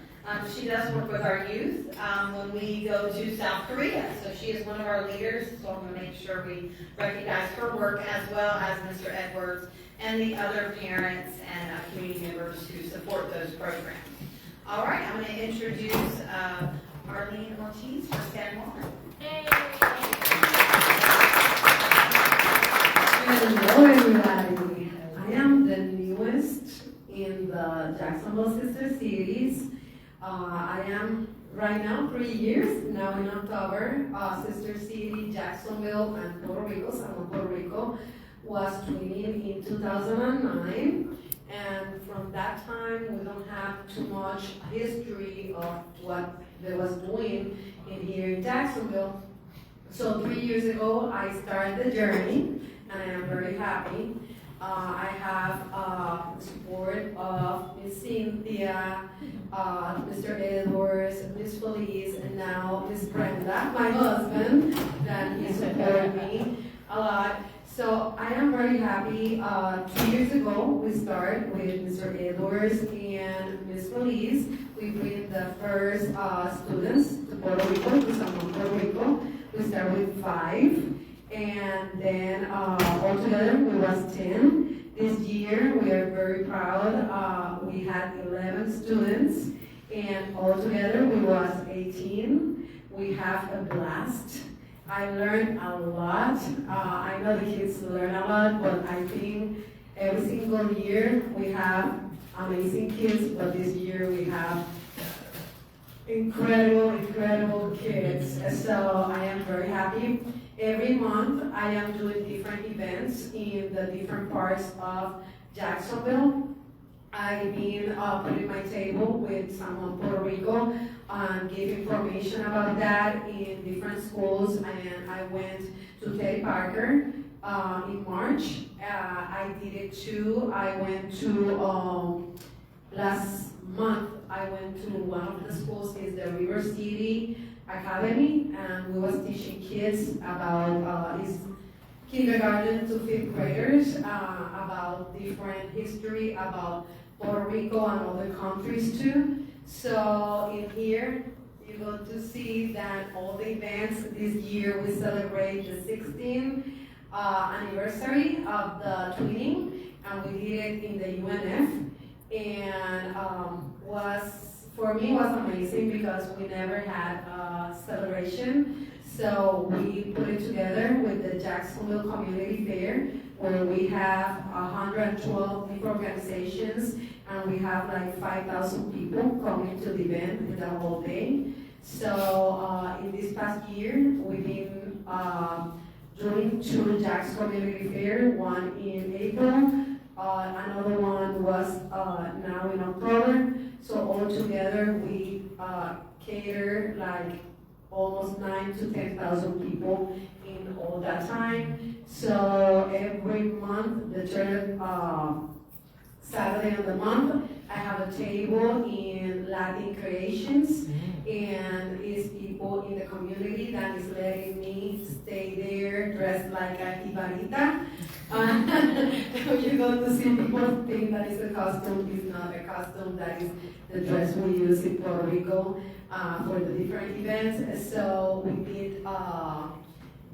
Speaker 1: She she does work with our youth when we go to South Korea. So she is one of our leaders, so I'm going to make sure we recognize her work as well as Mr. Edwards and the other parents and community members who support those programs. All right, I'm going to introduce Arlene Ortiz for San Juan.
Speaker 9: Hello, everybody. I am the newest in the Jacksonville Sister Cities. I am right now 3 years, now in October. Sister City, Jacksonville, and Puerto Rico, San Juan, Puerto Rico, was twinning in 2009. And from that time, we don't have too much history of what they was doing in here in Jacksonville. So 3 years ago, I started the journey, and I am very happy. I have support of Miss Cynthia, Mr. Edwards, Miss Felice, and now Miss Brenda, my husband, that he supported me a lot. So I am very happy. 2 years ago, we started with Mr. Edwards and Miss Felice. We bring the first students to Puerto Rico, to San Juan, Puerto Rico. We started with 5. And then altogether we was 10. This year we are very proud. We had 11 students, and altogether we was 18. We have a blast. I learned a lot. I know the kids learn a lot, but I think every single year we have amazing kids, but this year we have incredible kids. So I am very happy. Every month I am doing different events in the different parts of Jacksonville. I've been putting my table with someone Puerto Rico and give information about that in different schools. And I went to Teddy Parker in March. I did it too. I went to last month. I went to one of the schools, is the River City Academy, and we was teaching kids about it's kindergarten to 5th graders about different history about Puerto Rico and other countries too. So in here you go to see that all the events this year we celebrate the 16th anniversary of the twinning, and we did it in the UNF, and for me was amazing because we never had a celebration. So we put it together with the Jacksonville Community Fair, where we have 112 different organizations, and we have like 5,000 people coming to the event the whole day. So in this past year, we've been doing 2 Jacks Community Fair, one in April, another one was now in October. So altogether, we cater like almost 9,000 to 10,000 people in all that time. So every month, the third Saturday of the month, I have a table in Latin Creations, and it's people in the community that is letting me stay there dressed like a jibarita. You go to see people think that is a costume. It's not a costume. That is the dress we use in Puerto Rico for the different events. So we did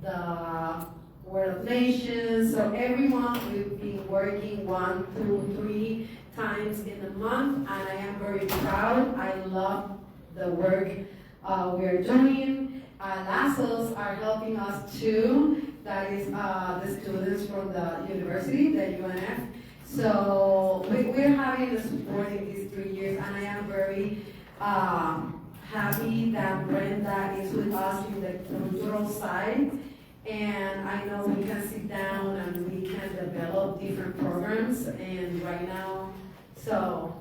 Speaker 9: the Word of Nations. So every month we've been working 1, 2, 3 times in a month, and I am very proud. I love the work we are doing. LASSOs are helping us too. That is the students from the university, the UNF. So we're having the support in these 3 years, and I am very happy that Brenda is with us in the cultural side. And I know we can sit down and we can develop different programs, and right now, so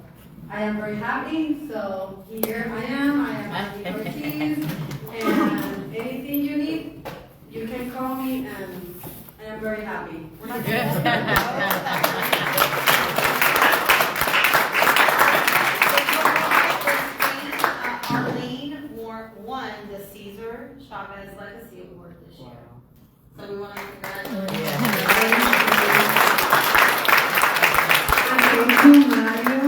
Speaker 9: I am very happy. So here I am Arlene Ortiz, and anything you need, you can call me, and I am very happy.
Speaker 1: Arlene won the Cesar Chavez Legacy Award this year. So we want to congratulate you.
Speaker 9: And thank you, Mario.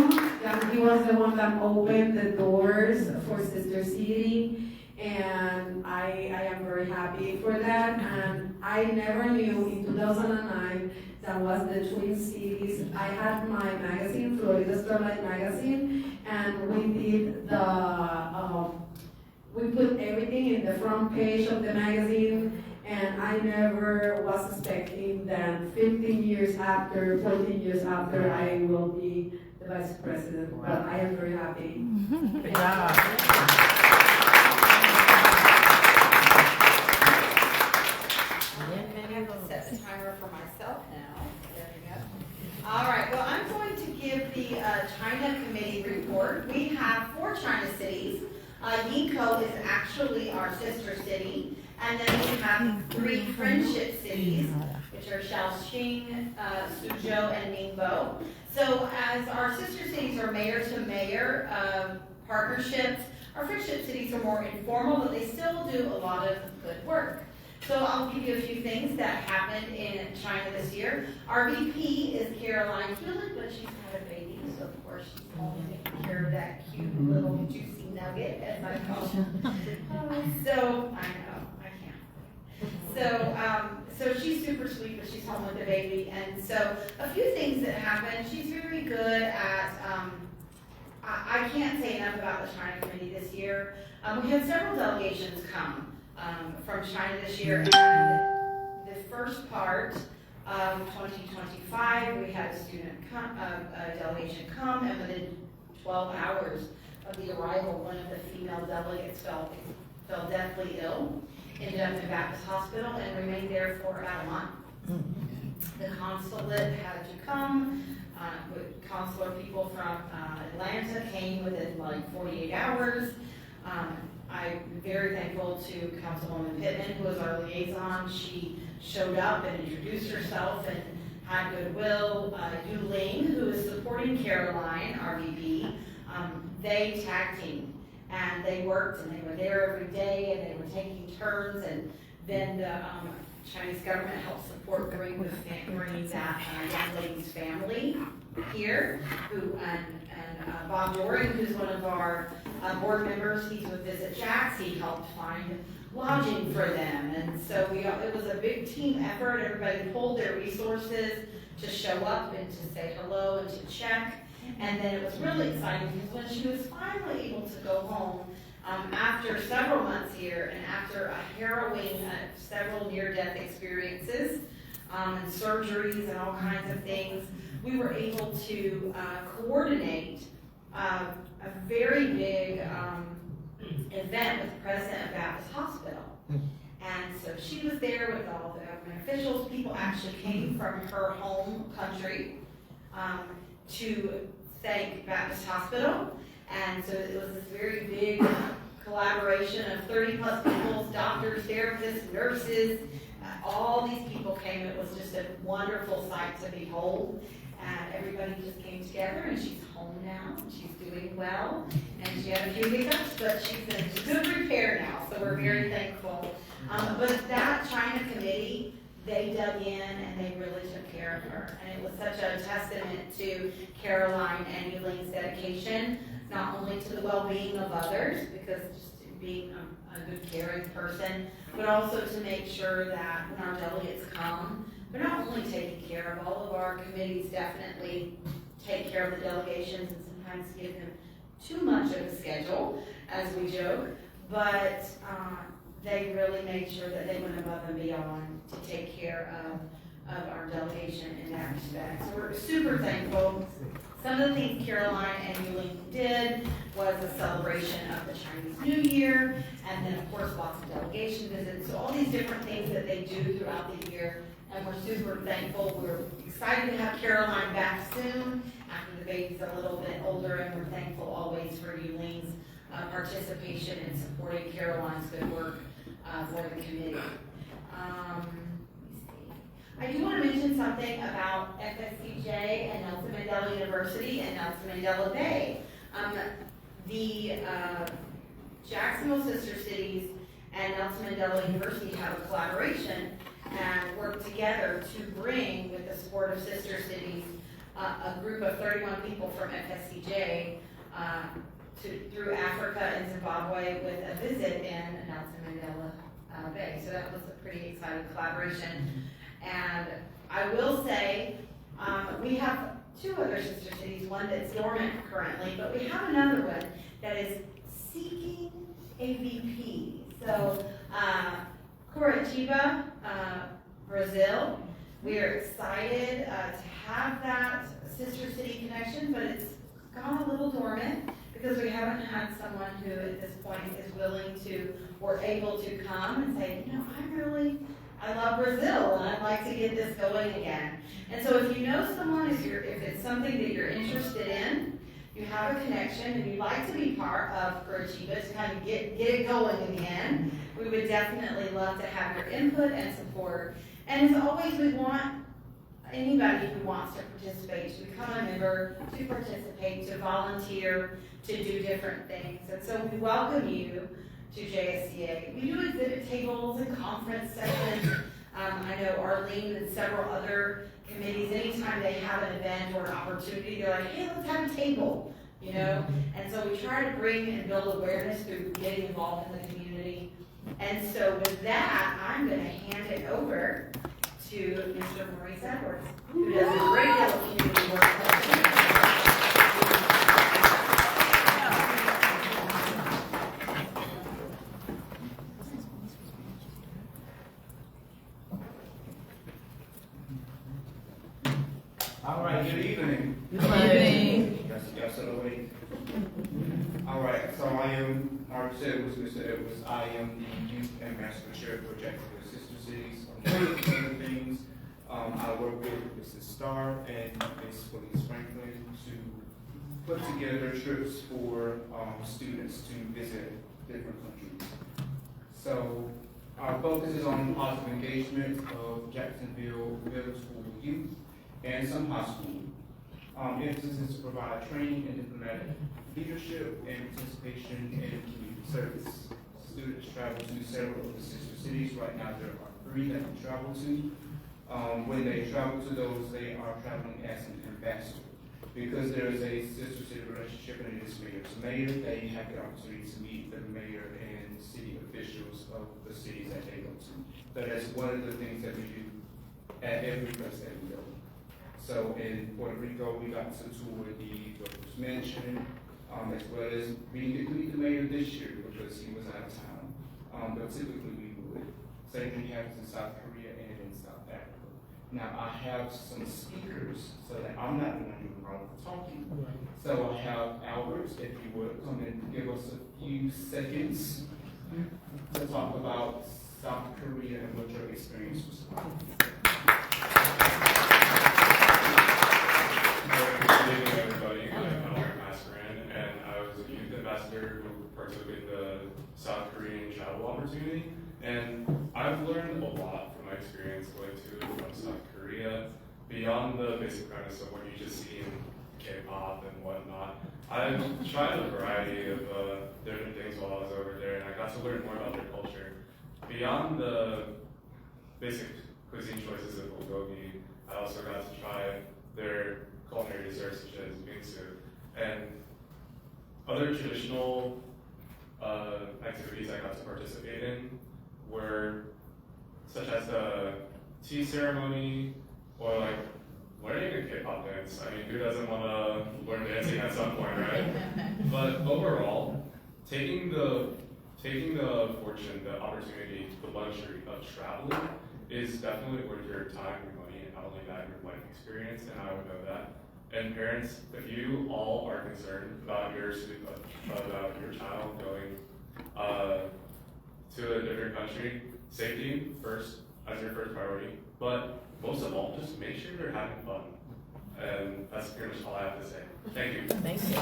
Speaker 9: That he was was the one that opened the doors for Sister City, and I am very happy for that. And I never knew in 2009 that was the Twin Cities. I had my magazine, Florida Starlight Magazine, and we did we put everything in the front page of the magazine, and I never was expecting that 15 years after, 14 years after, I will be the vice president, but I am very happy.
Speaker 8: Good job.
Speaker 1: Set the timer for myself now. There we go. All right, well, I'm going to give the China Committee report. We have 4 China cities. Yingkou is actually our sister city. And then we have 3 friendship cities, which are Shaoxing, Suzhou, and Ningbo. So as our sister cities are mayor-to-mayor partnerships, our friendship cities are more informal, but they still do a lot of good work. So I'll give you a few things that happened in China this year. Our VP is Caroline Hewlett, but she's had a baby, so of course she's only taking care of that cute little juicy nugget, as I call it. So, I know, I can't. So she's super sweet, but she's home with the baby. And so a few things that happened. She's very good at, I can't say enough about the China Committee this year. We had several delegations come from China this year, and the first part of 2025, we had a delegation come, and within 12 hours of the arrival, one of the female delegates fell deathly ill, ended up in Baptist Hospital, and remained there for about a month. The consulate had to come. Consular people from Atlanta came within like 48 hours. I'm very thankful to Councilwoman Pittman, who was our liaison. She showed up and introduced herself and had goodwill. Yu Ling, who is supporting Caroline, our VP, they tag teamed, and they worked, and they were there every day, and they were taking turns, and then the Chinese government helped support bringing that young lady's family here, and Bob Doring, who's one of our board members, he's with Visit Jax, he helped find lodging for them. And so it was a big team effort. Everybody pulled their resources to show up and to say hello and to check. And then it was really exciting because when she was finally able to go home, after several months here and after a harrowing several near-death experiences and surgeries and all kinds of things, we were able to coordinate a very big event with the president of Baptist Hospital. And so she was there with all the government officials. People actually came from her home country to thank Baptist Hospital. And so it was this very big collaboration of 30 plus people, doctors, therapists, nurses, all these people came. It was just a wonderful sight to behold. And everybody just came together, and she's home now, and she's doing well, and she had a few hiccups, but she's in good repair now, so we're very thankful. But that China Committee, they dug in, and they really took care of her, and it was such a testament to Caroline and Euling's dedication, not only to the well-being of others, because just being a good caring person, but also to make sure that when our delegates come, they're not only taking care of all of our committees, definitely take care of the delegations and sometimes give them too much of a schedule, as we joke, but they really made sure that they went above and beyond to take care of our delegation in that respect. So we're super thankful. Some of the things Caroline and Yuling did was a celebration of the Chinese New Year, and then of course lots of delegation visits. So all these different things that they do throughout the year, and we're super thankful. We're excited to have Caroline back soon after the baby's a little bit older, and we're thankful always for Yuling's participation in supporting Caroline's good work for the committee. Let me see. I do want to mention something about FSCJ and Nelson Mandela University and Nelson Mandela Bay. The Jacksonville Sister Cities and Nelson Mandela University have a collaboration and work together to bring, with the support of Sister Cities, a group of 31 people from FSCJ through Africa and Zimbabwe with a visit in Nelson Mandela Bay. So that was a pretty exciting collaboration. And I will say, we have 2 other sister cities, one that's dormant currently, but we have another one that is seeking a VP. So, Curitiba, Brazil, we are excited to have that sister city connection, but it's gone a little dormant because we haven't had someone who at this point is willing to or able to come and say, you know, I love Brazil and I'd like to get this going again. And so if you know someone, if it's something that you're interested in, you have a connection and you'd like to be part of Curitiba to kind of get it going again, we would definitely love to have your input and support. And as always, we want anybody who wants to participate to become a member, to participate, to volunteer, to do different things. And so we welcome you to JSCA. We do exhibit tables and conference sessions. I know Arlene and several other committees, anytime they have an event or an opportunity, they're like, hey, let's have a table, you know? And so we try to bring and build awareness through getting involved in the community. And so with that, I'm gonna hand it over to Mr. Maurice Edwards, who does a great deal of community work.
Speaker 10: All right, good evening.
Speaker 8: Good evening.
Speaker 10: Y'all still awake? All right, so I am, already said it was Mr. Edwards. I am the Youth Ambassador for Jacksonville Sister Cities. Other things, I work with Mrs. Starr and Ms. Williams Franklin to put together trips for students to visit different countries. So our focus is on positive engagement of Jacksonville middle school youth and some high school. Emphasis is to provide training in diplomatic leadership and participation in community service. Students travel to several of the sister cities. Right now there are 3 that we travel to. When they travel to those, they are traveling as an ambassador. Because there is a sister city relationship and it is mayor to mayor, they have the opportunity to meet the mayor and city officials of the cities that they go to. That is one of the things that we do at every place that we go. So in Puerto Rico, we got to tour the governor's mansion, as well as we didn't get to meet the mayor this year because he was out of town. But typically we would. Same thing happens in South Korea and in South Africa. Now I have some speakers so that I'm not the one doing all the talking. So I have Albert, if you would, come and give us a few seconds to talk about South Korea and what your experience was like.
Speaker 11: Good evening, everybody. I'm Albert Mascaran, and I was a youth ambassador who partook in the South Korean travel opportunity. And I've learned a lot from my experience going to and from South Korea, beyond the basic premise of what you just see in K-pop and whatnot. I've tried a variety of different things while I was over there, and I got to learn more about their culture. Beyond the basic cuisine choices of bulgogi, I also got to try their culinary desserts such as bingsu and other traditional activities I got to participate in were such as the tea ceremony or like learning a K-pop dance. I mean, who doesn't want to learn dancing at some point, right? But overall, taking the fortune, the opportunity, the luxury of traveling is definitely worth your time, your money, and not only that, your life experience, and I would know that. And parents, if you all are concerned about your child going to a different country, safety first as your first priority, but most of all, just make sure they're having fun. And that's pretty much all I have to say. Thank you.
Speaker 8: Thank you.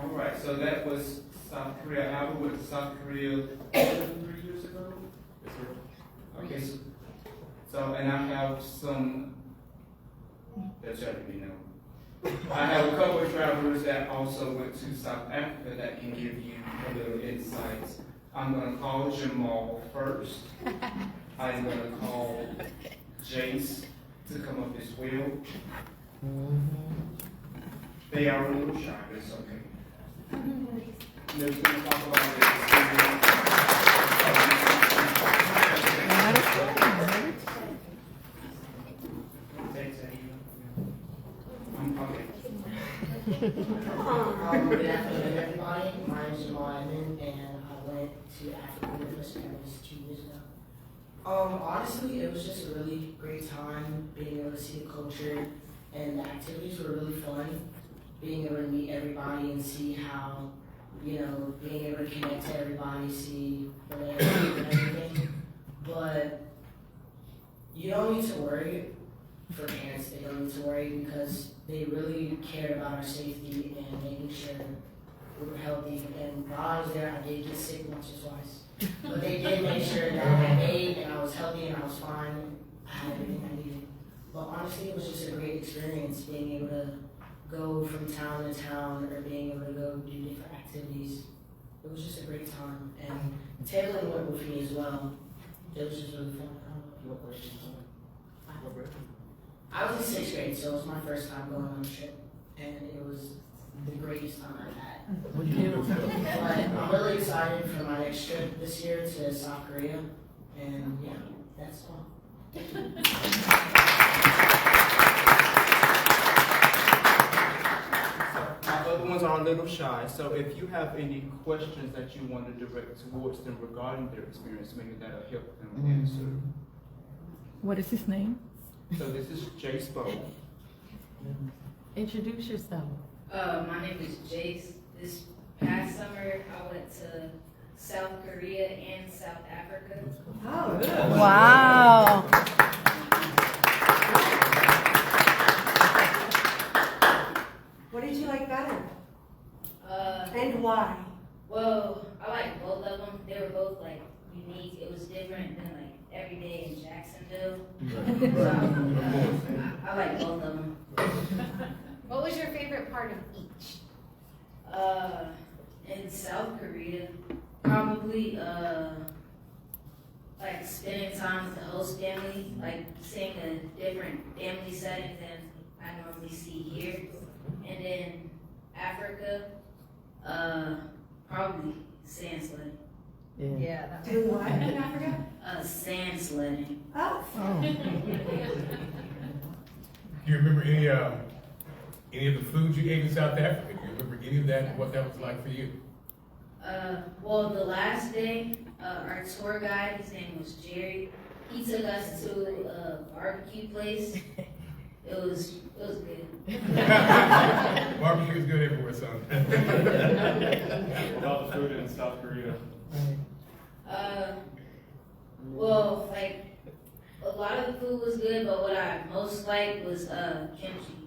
Speaker 10: All right, so that was South Korea. Albert went to South Korea 3 years ago. Okay, so and I have some that you already know. I have a couple of travelers that also went to South Africa that can give you a little insight. I'm going to call Jamal first. I'm going to call Jace to come up as well. They are a little shy, but it's okay. They're going to talk about their experience. Okay.
Speaker 12: Good afternoon, everybody. My name is Jamal Edmond, and I went to Africa with us 2 years ago. Honestly, it was just a really great time being able to see the culture, and the activities were really fun. Being able to meet everybody and see how, being able to connect to everybody, see the landscape and everything. But you don't need to worry. For parents, they don't need to worry because they really cared about our safety and making sure we were healthy. And while I was there, I did get sick once or twice. But they did make sure that I ate and I was healthy and I was fine and I had everything I needed. But honestly, it was just a great experience being able to go from town to town or being able to go do different activities. It was just a great time. And tabling went with me as well. It was just really fun. I don't know what grade you were. I was in 6th grade, so it was my first time going on a trip, and it was the greatest time I've had. But I'm really excited for my next trip this year to South Korea, and yeah, that's all.
Speaker 10: My other ones are a little shy, so if you have any questions that you want to direct towards them regarding their experience, maybe that'll help them answer.
Speaker 8: What is his name?
Speaker 10: So this is Jace Bowe.
Speaker 7: Introduce yourself.
Speaker 2: My name is Jace. This past summer, I went to South Korea and South Africa.
Speaker 4: Oh,
Speaker 8: Wow.
Speaker 4: what did you like better?
Speaker 2: And
Speaker 4: why?
Speaker 2: Well, I like both of them. They were both like unique. It was different than like every day in Jacksonville. So, I like both of them.
Speaker 7: What was your favorite part of each?
Speaker 2: In South Korea, probably like spending time with the host family, like seeing a different family setting than I normally see here. And then Africa, probably sand sledding.
Speaker 7: Yeah.
Speaker 4: Doing what in Africa?
Speaker 2: Sand sledding.
Speaker 4: Oh.
Speaker 8: Oh.
Speaker 13: Do you remember any of the food you ate in South Africa? Do you remember any of that, what that was like for you?
Speaker 2: Well, the last day, our tour guide, his name was Jerry, he took us to a barbecue place. It was good.
Speaker 13: Barbecue is good everywhere, son.
Speaker 11: What about the food in South Korea?
Speaker 2: Well, like, a lot of the food was good, but what I most liked was kimchi.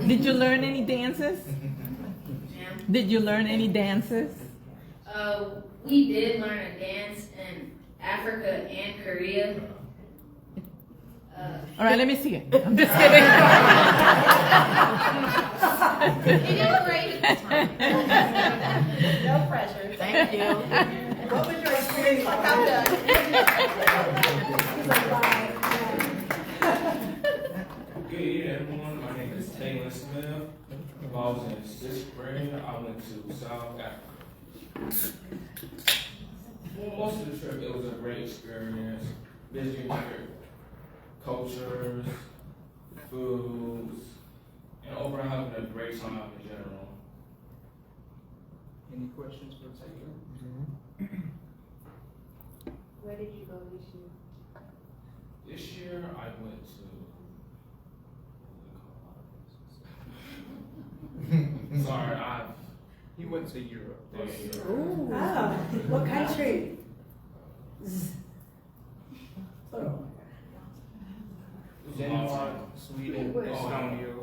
Speaker 8: Did you learn any dances?
Speaker 2: Ma'am?
Speaker 8: Did you learn any dances?
Speaker 2: We did learn a dance in Africa and Korea.
Speaker 8: All right, let me see it. I'm just kidding.
Speaker 7: You did great this time. No pressure.
Speaker 12: Thank you.
Speaker 4: What was your experience like?
Speaker 7: I'm done.
Speaker 14: Good evening, everyone. My name is Taylor Smith. While I was in 6th grade, I went to South Africa. For most of the trip, it was a great experience. Visiting different cultures, foods, and overall having a great time in general.
Speaker 10: Any questions for Taylor?
Speaker 7: Where did you go this year?
Speaker 14: This year, I went to. Sorry,
Speaker 10: He went to Europe.
Speaker 4: Ooh. Oh, what country? Oh.
Speaker 10: Denmark, Sweden, Estonia.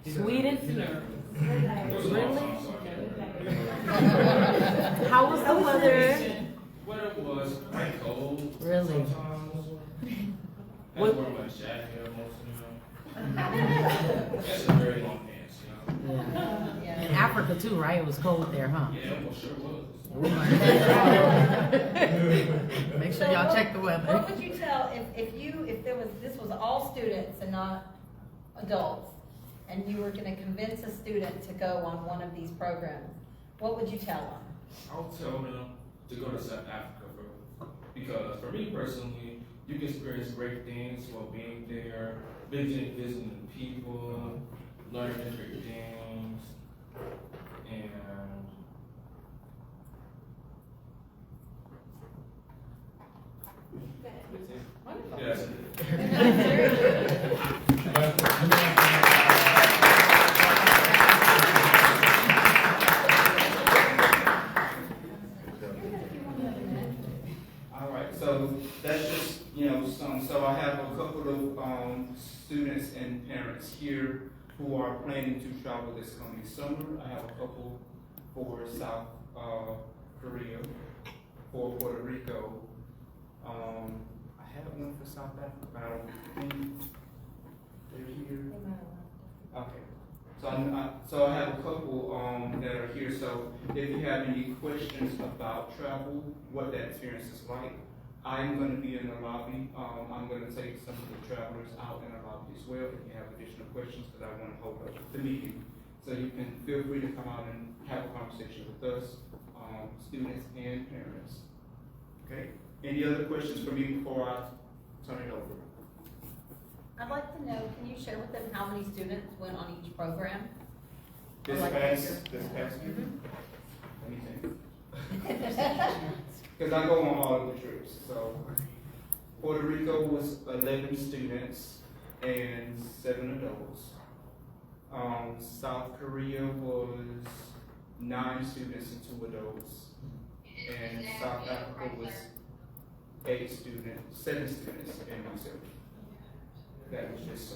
Speaker 7: Sweden?
Speaker 14: It was a long time, so I can't remember.
Speaker 7: How was the weather?
Speaker 14: Weather was quite cold.
Speaker 7: Really?
Speaker 14: Sometimes. I
Speaker 7: What-
Speaker 14: wore my jacket most of the time. It's a very long pants, you know.
Speaker 7: In Africa too, right? It was cold there, huh?
Speaker 14: Yeah, well, sure was.
Speaker 8: Make sure y'all check the weather.
Speaker 15: What would you tell if this was all students and not adults, and you were gonna convince a student to go on one of these programs? What would you tell them?
Speaker 14: I'll tell them to go to South Africa first. Because for me personally, you can experience great things while being there, visiting people, learning different things, and
Speaker 15: Wonderful.
Speaker 14: yes.
Speaker 10: All right, so that's just, some, so I have a couple of students and parents here who are planning to travel this coming summer. I have a couple for South Korea, for Puerto Rico. I have one for South Africa, but I don't think they're here. Okay. So I have a couple that are here. So if you have any questions about travel, what that experience is like, I'm going to be in the lobby. I'm going to take some of the travelers out in the lobby as well if you have additional questions, because I want to hold up the meeting. So you can feel free to come out and have a conversation with us, students and parents. Okay? Any other questions for me before I turn it over?
Speaker 15: I'd like to know, can you share with them how many students went on each program?
Speaker 10: This past year? Let me think. Because I go on all of the trips. So Puerto Rico was 11 students and 7 adults. South Korea was 9 students and 2 adults. And South Africa was 7 students and myself. That was just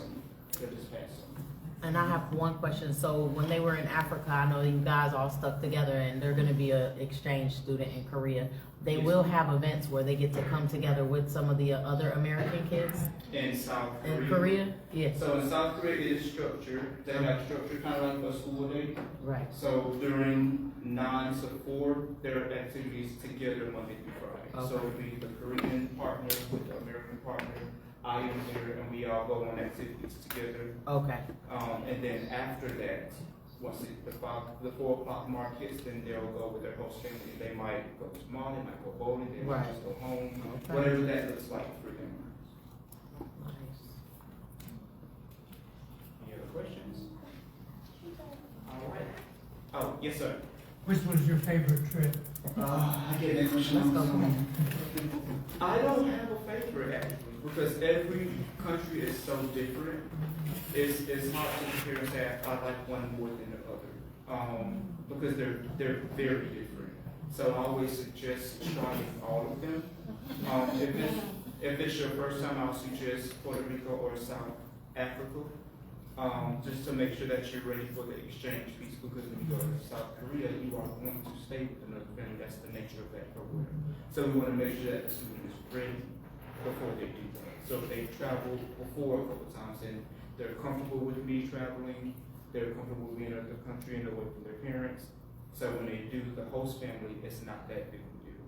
Speaker 10: past some.
Speaker 8: And I have one question. So when they were in Africa, I know you guys all stuck together, and they're going to be an exchange student in Korea. They will have events where they get to come together with some of the other American kids
Speaker 10: In South Korea.
Speaker 8: in Korea. Yes.
Speaker 10: So in South Korea, it is structured. They have structured kind of like a school day.
Speaker 8: Right.
Speaker 10: So during 9 to 4, there are activities together Monday through Friday.
Speaker 8: Okay.
Speaker 10: So it would be the Korean partner with the American partner. I am there, and we all go on activities together.
Speaker 8: Okay.
Speaker 10: And then after that, once the 4 o'clock mark hits, then they'll go with their host family. They might go to the mall, they might go bowling, they might just go home,
Speaker 8: Okay.
Speaker 10: whatever that looks like for them.
Speaker 8: Nice.
Speaker 10: Any other questions? All right. Oh, yes, sir.
Speaker 16: Which was your favorite trip?
Speaker 10: I get that question.
Speaker 8: Let's go.
Speaker 10: I don't have a favorite actually, because every country is so different. It's hard to compare and say I like one more than the other, because they're very different. So I always suggest trying all of them. If it's your first time, I'll suggest Puerto Rico or South Africa, just to make sure that you're ready for the exchange piece. Because when you go to South Korea, you are going to stay with another family. That's the nature of that program. So we want to make sure that the student is ready before they do that. So if they've traveled before a couple times and they're comfortable with me traveling, they're comfortable with being in another country and away from their parents. So when they do the host family, it's not that big of a deal.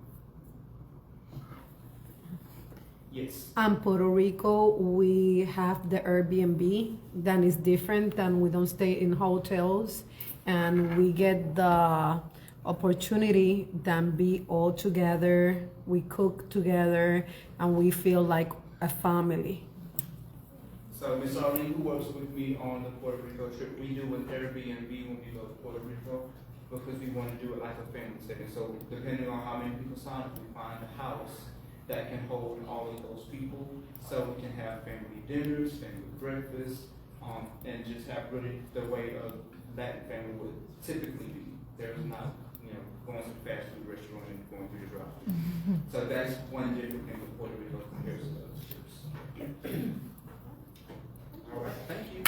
Speaker 10: Yes.
Speaker 9: Puerto Rico, we have the Airbnb that is different than we don't stay in hotels, and we get the opportunity to be all together. We cook together, and we feel like a family.
Speaker 10: So Ms. Arlene, who works with me on the Puerto Rico trip, we do an Airbnb when we go to Puerto Rico because we want to do it like a family setting. So depending on how many people sign up, we find a house that can hold all of those people. So we can have family dinners, family breakfast, and just have really the way a Latin family would typically be. There's not, going to the fast food restaurant and going through the drive-thru. So that's one different thing with Puerto Rico compared to the other trips. All right, thank you.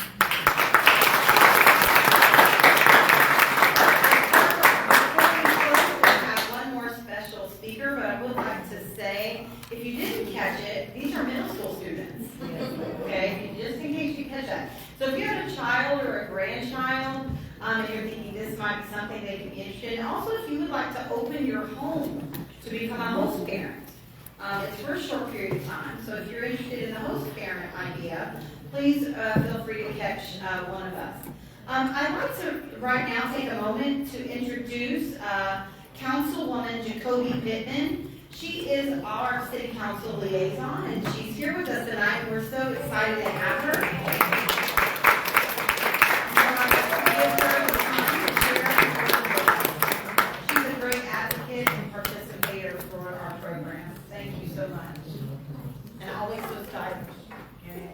Speaker 1: I have one more special speaker, but I would like to say, if you didn't catch it, these are middle school students. Okay, just in case you catch that. So if you have a child or a grandchild, and you're thinking this might be something they could be interested in, also if you would like to open your your home to become a host parent. It's for a short period of time, so if you're interested in the host parent idea, please feel free to catch one of us. I'd like to right now take a moment to introduce Councilwoman Jacoby Pittman. She is our City Council liaison, and she's here with us tonight, and we're so excited to have her. She's a great advocate and participator for our program. Thank you so much. And always so stylish.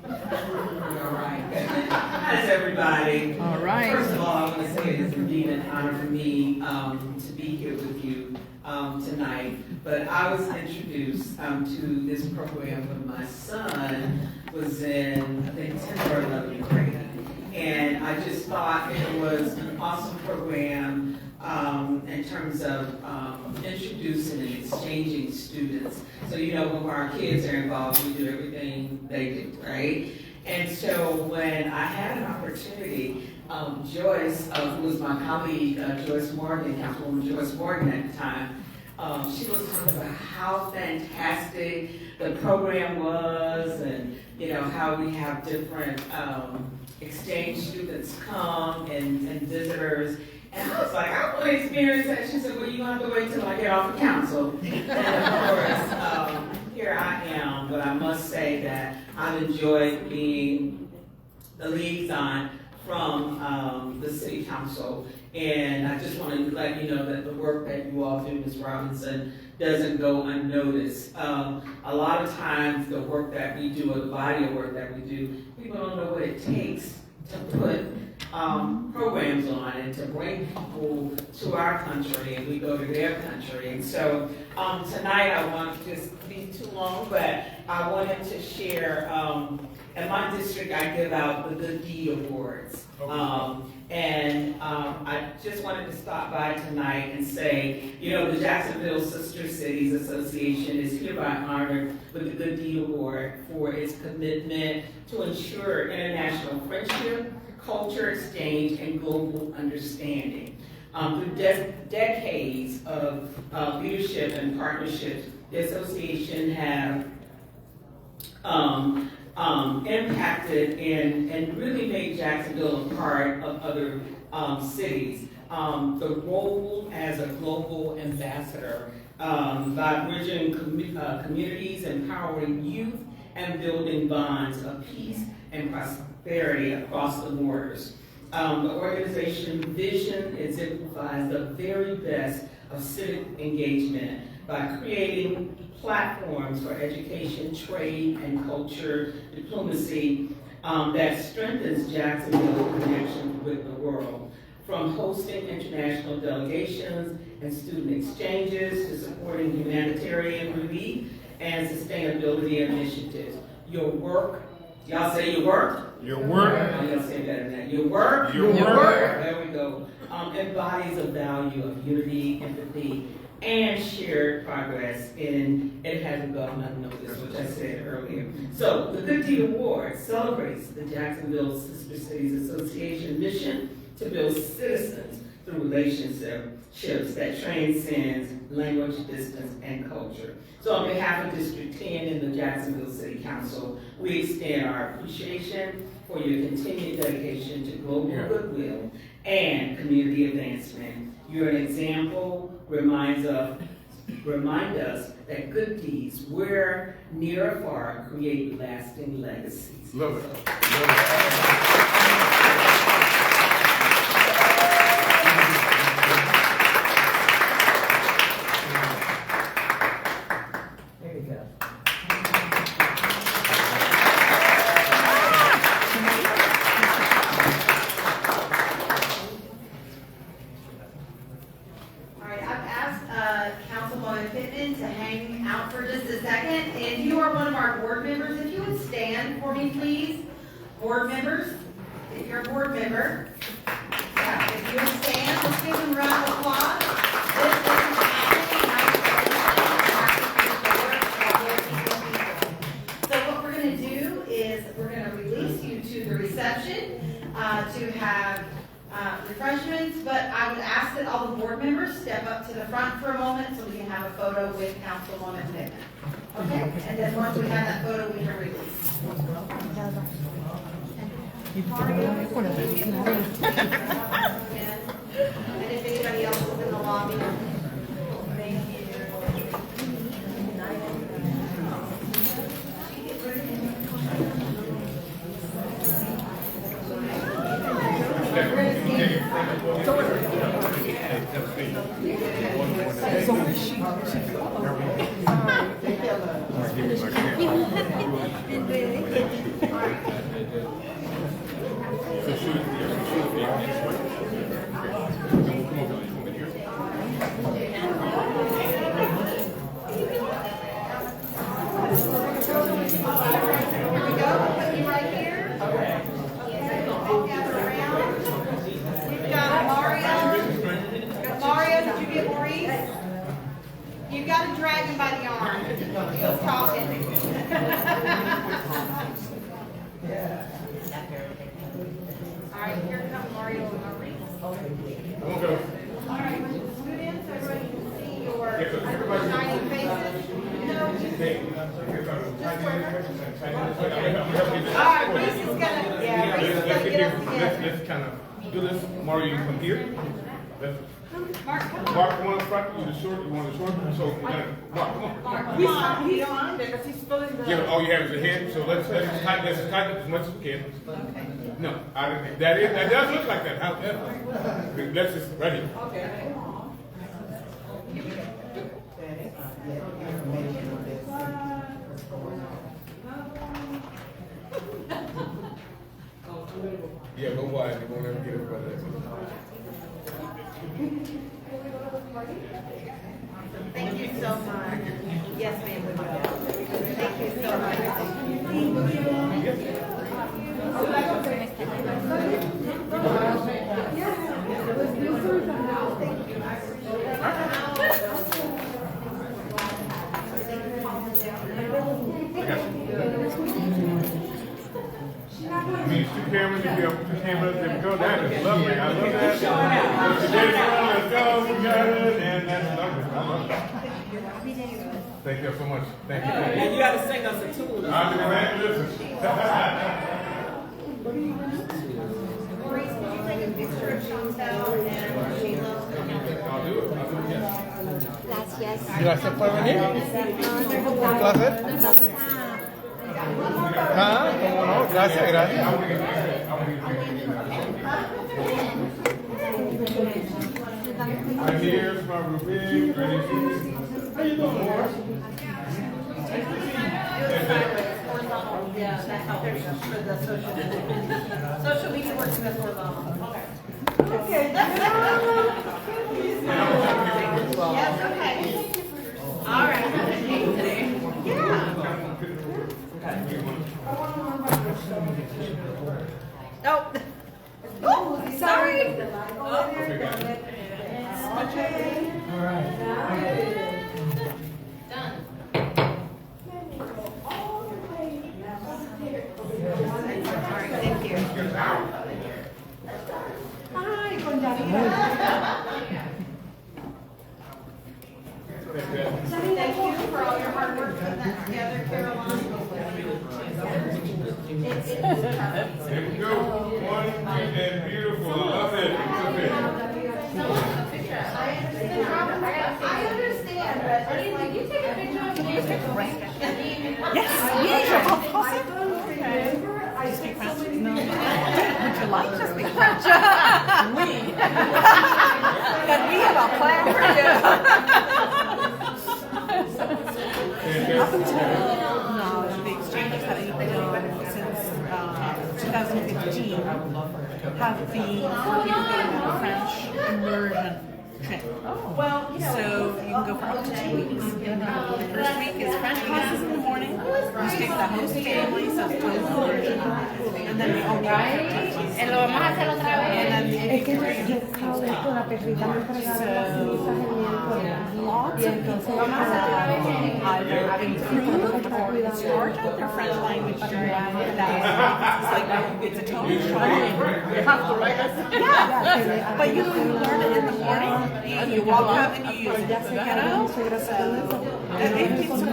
Speaker 17: All right. How's everybody?
Speaker 8: All right.
Speaker 17: First of all, I want to say it is indeed an honor for me to be here with you tonight. But I was introduced to this program when my son was in, I think, 10th or 11th grade. And I just thought it was an awesome program in terms of introducing and exchanging students. So, you know, when our kids are involved, we do everything they do, right? And so when I had an opportunity, Joyce, who was my colleague, Joyce Morgan, Councilwoman Joyce Morgan at the time, she was talking about how fantastic the program was, and you know how we have different exchange students come and visitors. And I was like, I want to experience that. She said, well, you're going to have to wait till I get off the council. And of course, here I am. But I must say that I've enjoyed being the liaison from the city council. And I just want to let you know that the work that you all do, Ms. Robinson, doesn't go unnoticed. A lot of times the work that we do, or the body of work that we do, people don't know what it takes to put programs on and to bring people to our country, and we go to their country. And so tonight I won't just be too long, but I wanted to share, in my district I give out the Good Deed Awards. I just wanted to stop by tonight and say, you know, the Jacksonville Sister Cities Association is hereby honored with the Good Deed Award for its commitment to ensure international friendship, culture exchange, and global understanding. Through decades of leadership and partnerships, the association have impacted and really made Jacksonville a part of other cities. The role as a global ambassador by bridging communities, empowering youth, and building bonds of peace and prosperity across the borders. The organization's vision exemplifies the very best of civic engagement by creating platforms for education, trade, and culture diplomacy that strengthens Jacksonville's connection with the world. From hosting international delegations and student exchanges to supporting humanitarian relief and sustainability initiatives. Your work, y'all say your work?
Speaker 13: Your work.
Speaker 17: Oh, y'all say better than that. Your work?
Speaker 13: Your work.
Speaker 17: There we go. Embodies a value of unity, empathy, and shared progress, and it hasn't gone unnoticed, which I said earlier. So, the Good Deed Award celebrates the Jacksonville Sister Cities Association mission to build citizens through relationships that transcends language, distance, and culture. So on behalf of District 10 and the Jacksonville City Council, we extend our appreciation for your continued dedication to global goodwill and community advancement. You're an example, remind us that good deeds, where near or far, create lasting legacies.
Speaker 13: Love it.
Speaker 17: There you go.
Speaker 1: All right, I've asked Councilwoman Pittman to hang out for just a second. If you are one of our board members, if you would stand for me, please. Board members, if you're a board member, yeah, if you would stand, let's give them a round of applause. This is so what we're going to do is we're going to release you to the reception to have refreshments, but I would ask that all the board members step up to the front for a moment so we can have a photo with Councilwoman Pittman. Okay, and then once we have that photo, we can release. And if anybody else is in the lobby, thank you.
Speaker 18: You got to drag him by the arm. He was talking. All right, here come Mario and Maurice. All right, scoot in so everybody can see your shining faces. No, all right, Reese is gonna, yeah, Reese is gonna get us together.
Speaker 13: Let's kind of do this. Mario, you come here.
Speaker 18: Mark, come on.
Speaker 13: Mark, come on front. You the short. You want the short. So Mark, come on.
Speaker 18: Mark, come on.
Speaker 5: He's on there because he's filling the.
Speaker 13: Yeah, all you have is a head. So let's tighten up as much as we can.
Speaker 18: Okay.
Speaker 13: No, that does look like that. However, let's just ready.
Speaker 5: Okay.
Speaker 13: Yeah, go wide. You won't ever get it, brother.
Speaker 18: Thank you so much. Yes, ma'am, we will. Thank you so much.
Speaker 13: These two cameras, if you have two cameras, there we go. That is lovely. I love that. Let's go. We got it. And that's lovely. I love that. Thank you so much. Thank you.
Speaker 17: And you gotta sing us a tune.
Speaker 13: I'm the grand listen.
Speaker 18: Maurice, can you take a picture of Chantel and Sheila?
Speaker 13: I'll do it. I'll do it, yes.
Speaker 7: Gracias.
Speaker 19: Gracias por venir. Un placer. Ah, cómo no, gracias, gracias.
Speaker 13: I'm here from Rubik, ready to. How you doing, Morris?
Speaker 15: Yeah, that helps for the social media. Social media works with horizontal.
Speaker 18: Okay. Yes, okay. All right. Yeah.
Speaker 15: Oh.
Speaker 18: Oh, sorry.
Speaker 15: Okay.
Speaker 19: All right.
Speaker 15: Done.
Speaker 18: All right, thank you.
Speaker 4: Hi, con David.
Speaker 18: Thank you for all your hard work putting that together, Caroline.
Speaker 13: There we go. One and beautiful. I love it.
Speaker 18: I understand, but did you take a picture of me?
Speaker 5: Yes, of course.
Speaker 4: I speak French. No.
Speaker 5: Would you like to speak French? We. But we have a plan for you. Up until the exchanges that you've been doing since 2015 have been for people going on a French immersion trip.
Speaker 18: Well,
Speaker 5: So you can go for up to 2 weeks. The first week is French classes in the morning. You stay with the host family, so it's total immersion. And then we all go for activities.
Speaker 7: Lo vamos a hacer otra vez.
Speaker 5: And then que llegar con la perrita me encargaron las cenizas el miércoles. Y entonces
Speaker 20: I've improved or started their French language during it's like it's a total shock. You have to write us. Yeah, but you learn it in the morning, and you walk out and you use it. You know? And it keeps them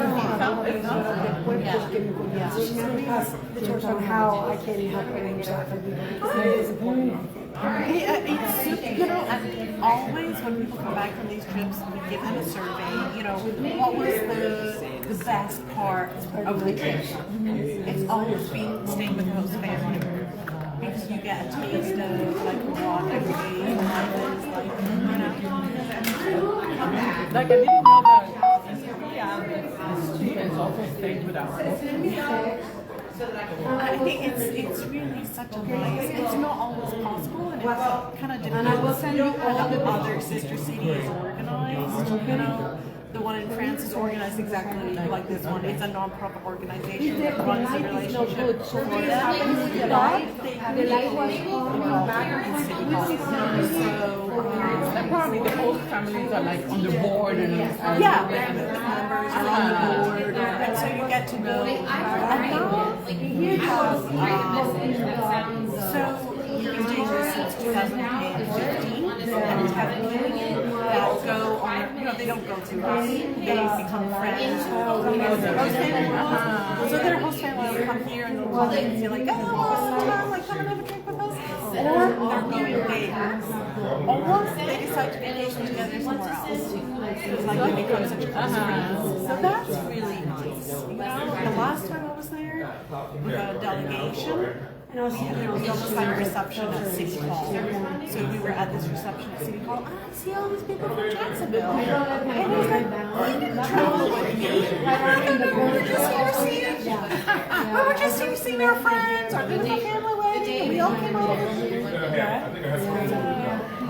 Speaker 5: which on how I can help arrange that for people because it is important.
Speaker 20: It's super, always when people come back from these trips, we give them a survey, what was the best part of the trip? It's always been staying with the host family. Because you get a taste of like what everyday life is like,
Speaker 21: Like I didn't know that in Korea, the students also stayed with us.
Speaker 20: I think it's really such a nice, it's not always possible and it's kind of depends on how other sister cities organized, The one in France is organized exactly like this one. It's a non-profit organization that runs the relationship. So they have
Speaker 21: And probably the whole families are like on the board and
Speaker 20: yeah, members are on the board, and so you get to know. So we've been doing this since 2015, and have women that go on. They don't go through us; they become friends. So their host family will come here and they'll call and say like, "Oh, like come and have a drink with us," or they're going there, or they decide to vacation together somewhere else. It's like they become such close friends. So that's really nice. The last time I was there, we got a delegation. And we almost had a reception at City Hall. So we were at this reception at City Hall. I see all these people from Jacksonville. And I was like, you didn't travel with me. We were just here seeing our friends, our beautiful family wedding. We all came over.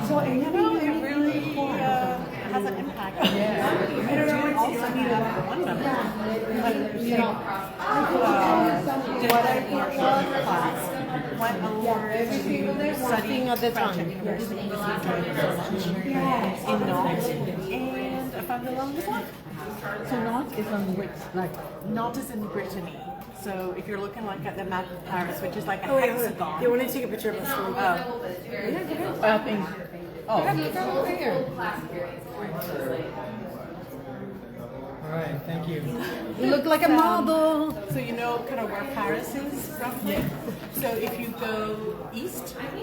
Speaker 20: So, it really has an impact. I don't know, also need one member. Did a class. Went over to studying at the French at University in Nantes, and I found the longest one.
Speaker 21: So Nantes is on which,
Speaker 20: Nantes is in Brittany. So if you're looking like at the map of Paris, which is like a
Speaker 4: Wait,
Speaker 20: hexagon.
Speaker 4: they want to take a picture of us.
Speaker 21: I think. Oh. All right, thank you.
Speaker 20: You look like a model. So you know kind of where Paris is, roughly? So if you go east and